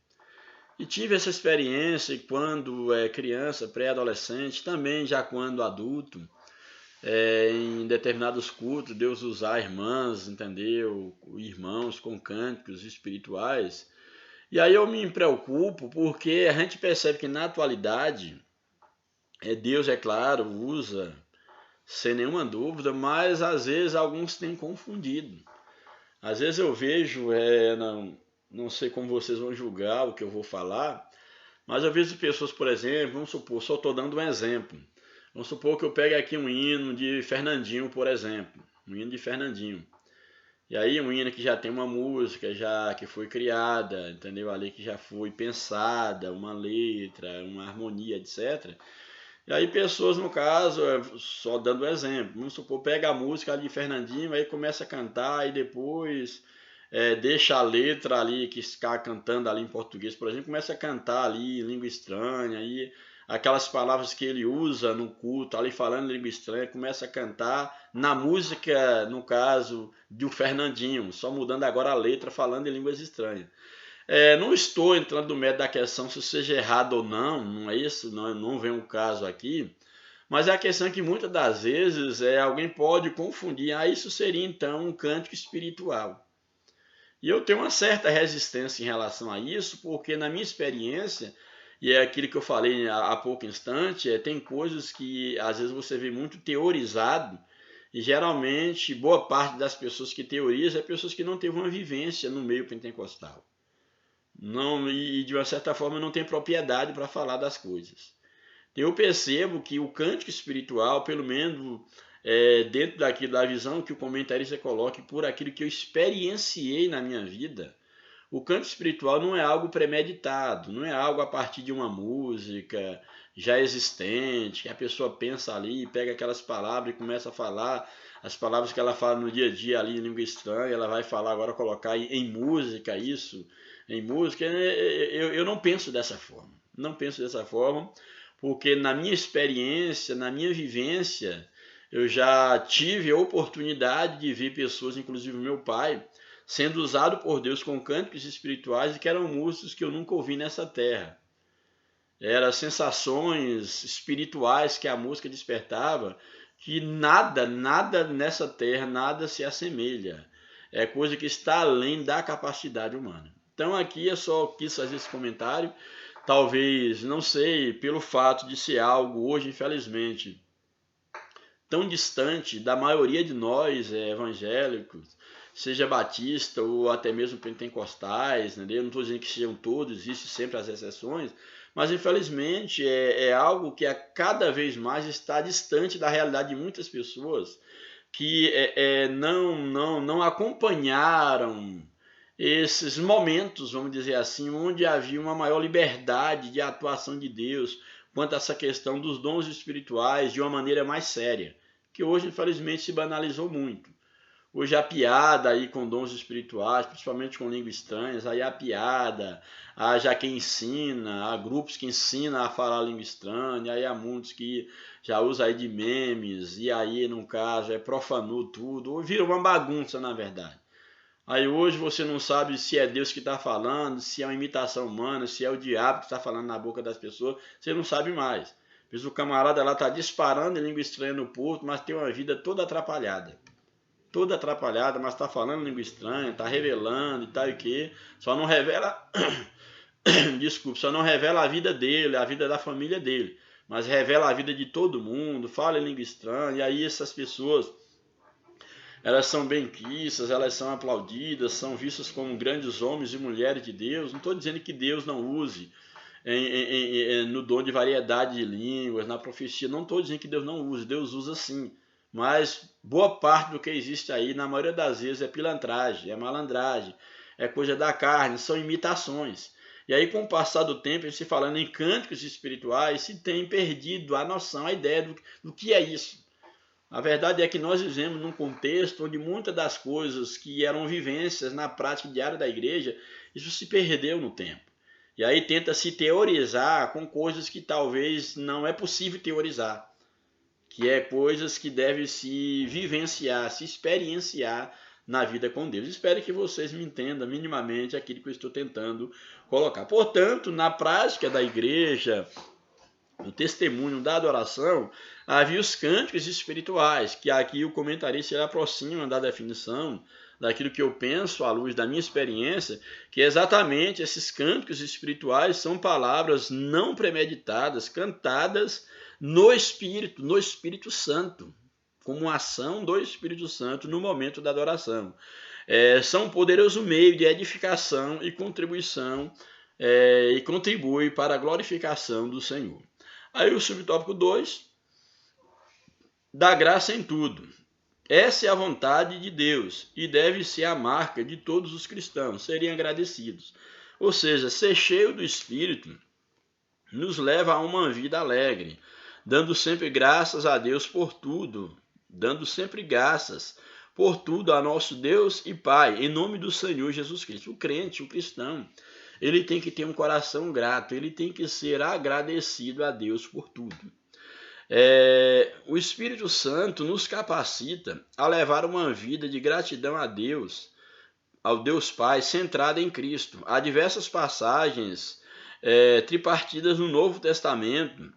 E tive essa experiência quando criança, pré-adolescente, também já quando adulto, em determinados cultos, Deus usar irmãs, entendeu? Irmãos com cânticos espirituais. E aí eu me preocupo porque a gente percebe que na atualidade, Deus, é claro, usa sem nenhuma dúvida, mas às vezes alguns têm confundido. Às vezes eu vejo, não sei como vocês vão julgar o que eu vou falar, mas eu vejo pessoas, por exemplo, vamos supor, só estou dando um exemplo. Vamos supor que eu pegue aqui um hino de Fernandinho, por exemplo, um hino de Fernandinho. E aí um hino que já tem uma música, já que foi criada, entendeu? Ali que já foi pensada, uma letra, uma harmonia, etc. E aí pessoas, no caso, só dando exemplo, vamos supor, pega a música ali de Fernandinho, aí começa a cantar e depois deixa a letra ali, que está cantando ali em português, por exemplo, começa a cantar ali em língua estranha, e aquelas palavras que ele usa no culto, ali falando em língua estranha, começa a cantar na música, no caso, do Fernandinho, só mudando agora a letra, falando em línguas estranhas. Não estou entrando no mérito da questão se seja errado ou não, não é isso, não vem o caso aqui, mas é a questão que muitas das vezes alguém pode confundir, isso seria então um cântico espiritual. E eu tenho uma certa resistência em relação a isso, porque na minha experiência, e é aquilo que eu falei há pouco instante, tem coisas que às vezes você vê muito teorizado, e geralmente boa parte das pessoas que teorizam é pessoas que não teve uma vivência no meio pentecostal. Não, e de uma certa forma não tem propriedade para falar das coisas. Eu percebo que o cântico espiritual, pelo menos dentro da visão que o comentarista coloca, por aquilo que eu experienciei na minha vida, o canto espiritual não é algo premeditado, não é algo a partir de uma música já existente, que a pessoa pensa ali, pega aquelas palavras e começa a falar, as palavras que ela fala no dia a dia ali em língua estranha, ela vai falar agora, colocar em música isso, em música. Eu não penso dessa forma, não penso dessa forma, porque na minha experiência, na minha vivência, eu já tive a oportunidade de ver pessoas, inclusive meu pai, sendo usado por Deus com cânticos espirituais que eram músicos que eu nunca ouvi nessa terra. Eram sensações espirituais que a música despertava, que nada nessa terra, nada se assemelha. É coisa que está além da capacidade humana. Então aqui eu só quis fazer esse comentário, talvez, não sei, pelo fato de ser algo hoje, infelizmente, tão distante da maioria de nós evangélicos, seja batista ou até mesmo pentecostais, né? Eu não estou dizendo que sejam todos, existem sempre as exceções, mas infelizmente algo que a cada vez mais está distante da realidade de muitas pessoas que não acompanharam esses momentos, vamos dizer assim, onde havia uma maior liberdade de atuação de Deus quanto a essa questão dos dons espirituais de uma maneira mais séria, que hoje infelizmente se banalizou muito. Hoje a piada aí com dons espirituais, principalmente com línguas estranhas, aí a piada, já quem ensina, há grupos que ensinam a falar língua estranha, aí há muitos que já usam aí de memes, e aí no caso profanou tudo, ou vira uma bagunça na verdade. Aí hoje você não sabe se é Deus que está falando, se é uma imitação humana, se é o diabo que está falando na boca das pessoas, você não sabe mais. Pois o camarada lá está disparando em língua estranha no púlpito, mas tem uma vida toda atrapalhada, mas está falando língua estranha, está revelando e tal e que, só não revela, desculpa, só não revela a vida dele, a vida da família dele, mas revela a vida de todo mundo, fala em língua estranha, e aí essas pessoas, elas são benquistas, elas são aplaudidas, são vistas como grandes homens e mulheres de Deus. Não estou dizendo que Deus não use no dom de variedade de línguas, na profecia, não estou dizendo que Deus não use, Deus usa sim. Mas boa parte do que existe aí, na maioria das vezes, é pilantragem, é malandragem, é coisa da carne, são imitações. E aí, com o passar do tempo, se falando em cânticos espirituais, se tem perdido a noção, a ideia do que é isso. A verdade é que nós vivemos num contexto onde muitas das coisas que eram vivências na prática diária da igreja, isso se perdeu no tempo. E aí tenta se teorizar com coisas que talvez não é possível teorizar, que é coisas que devem se vivenciar, se experienciar na vida com Deus. Espero que vocês me entendam minimamente aquilo que eu estou tentando colocar. Portanto, na prática da igreja, no testemunho da adoração, havia os cânticos espirituais, que aqui o comentarista ele aproxima da definição daquilo que eu penso à luz da minha experiência, que exatamente esses cânticos espirituais são palavras não premeditadas, cantadas no Espírito Santo, como ação do Espírito Santo no momento da adoração. São um poderoso meio de edificação e contribuição e contribui para a glorificação do Senhor. Aí o subtópico 2, da graça em tudo. Essa é a vontade de Deus e deve ser a marca de todos os cristãos, serem agradecidos. Ou seja, ser cheio do Espírito nos leva a uma vida alegre, dando sempre graças a Deus por tudo, dando sempre graças, por tudo a nosso Deus e Pai, em nome do Senhor Jesus Cristo. O crente, o cristão, ele tem que ter um coração grato, ele tem que ser agradecido a Deus por tudo. O Espírito Santo nos capacita a levar uma vida de gratidão a Deus, ao Deus Pai, centrada em Cristo. Há diversas passagens tripartidas no Novo Testamento,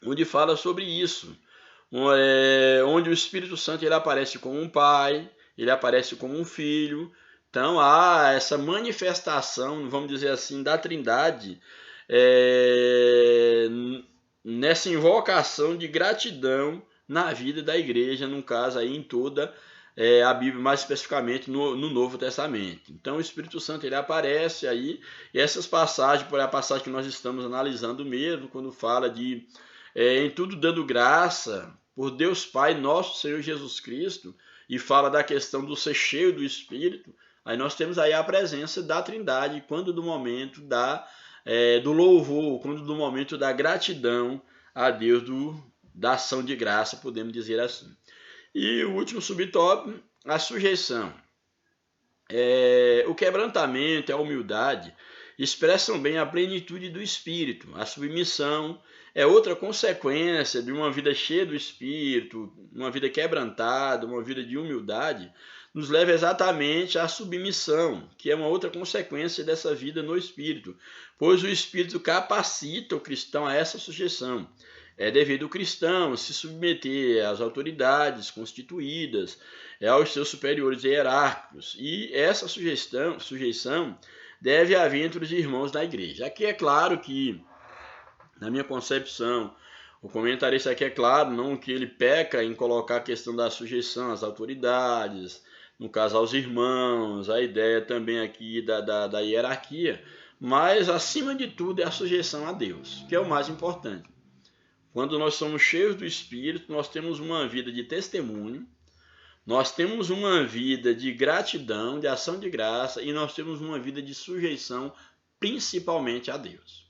onde fala sobre isso, onde o Espírito Santo ele aparece como um pai, ele aparece como um filho. Então há essa manifestação, vamos dizer assim, da Trindade, nessa invocação de gratidão na vida da igreja, no caso aí em toda a Bíblia, mais especificamente no Novo Testamento. Então o Espírito Santo ele aparece aí, e essas passagens, por a passagem que nós estamos analisando mesmo, quando fala de em tudo dando graça por Deus Pai, nosso Senhor Jesus Cristo, e fala da questão do ser cheio do Espírito, aí nós temos aí a presença da Trindade, quando do momento do louvor, quando do momento da gratidão a Deus, da ação de graça, podemos dizer assim. E o último subtópico, a sujeição. O quebrantamento e a humildade expressam bem a plenitude do Espírito. A submissão é outra consequência de uma vida cheia do Espírito, uma vida quebrantada, uma vida de humildade, nos leva exatamente à submissão, que é uma outra consequência dessa vida no Espírito, pois o Espírito capacita o cristão a essa sujeição. É devido ao cristão se submeter às autoridades constituídas, aos seus superiores hierárquicos, e essa sujeição deve haver entre os irmãos da igreja. Aqui é claro que, na minha concepção, o comentarista aqui é claro, não que ele peca em colocar a questão da sujeição às autoridades, no caso aos irmãos, a ideia também aqui da hierarquia, mas acima de tudo é a sujeição a Deus, que é o mais importante. Quando nós somos cheios do Espírito, nós temos uma vida de testemunho, nós temos uma vida de gratidão, de ação de graça, e nós temos uma vida de sujeição, principalmente a Deus.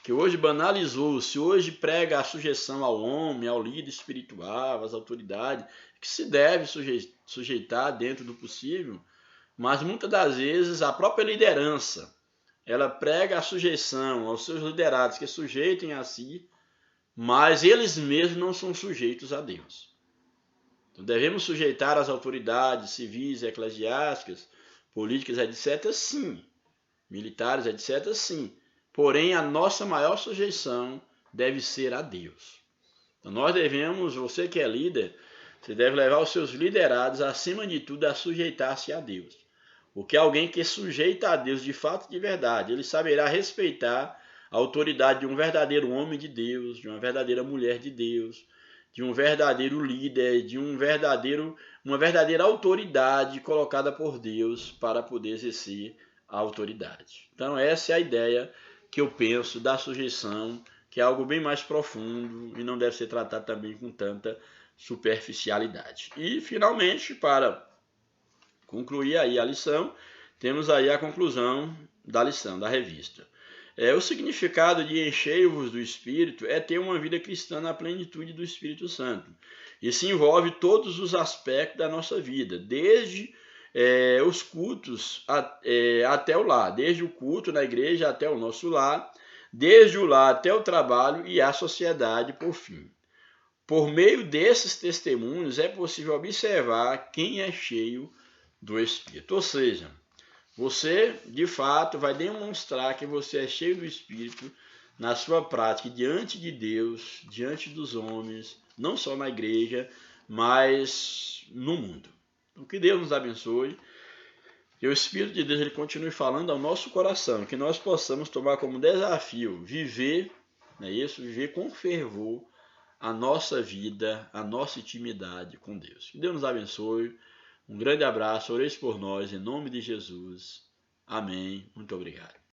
Que hoje banalizou-se, hoje prega a sujeição ao homem, ao líder espiritual, às autoridades, que se deve sujeitar dentro do possível, mas muitas das vezes a própria liderança, ela prega a sujeição aos seus liderados, que sujeitem a si, mas eles mesmos não são sujeitos a Deus. Então devemos sujeitar as autoridades civis, eclesiásticas, políticas, etc., sim. Militares, etc., sim. Porém, a nossa maior sujeição deve ser a Deus. Então nós devemos, você que é líder, você deve levar os seus liderados, acima de tudo, a sujeitar-se a Deus. Porque alguém que sujeita a Deus de fato e de verdade, ele saberá respeitar a autoridade de um verdadeiro homem de Deus, de uma verdadeira mulher de Deus, de um verdadeiro líder, de uma verdadeira autoridade colocada por Deus para poder exercer a autoridade. Então essa é a ideia que eu penso da sujeição, que é algo bem mais profundo e não deve ser tratado também com tanta superficialidade. E finalmente, para concluir aí a lição, temos aí a conclusão da lição, da revista. O significado de enchei-vos do Espírito é ter uma vida cristã na plenitude do Espírito Santo. Isso envolve todos os aspectos da nossa vida, desde os cultos até o lar, desde o culto na igreja até o nosso lar, desde o lar até o trabalho e a sociedade por fim. Por meio desses testemunhos é possível observar quem é cheio do Espírito, ou seja, você, de fato, vai demonstrar que você é cheio do Espírito na sua prática diante de Deus, diante dos homens, não só na igreja, mas no mundo. Então, que Deus nos abençoe, que o Espírito de Deus ele continue falando ao nosso coração, que nós possamos tomar como desafio viver, viver com fervor a nossa vida, a nossa intimidade com Deus. Que Deus nos abençoe. Um grande abraço, oreis por nós, em nome de Jesus. Amém. Muito obrigado.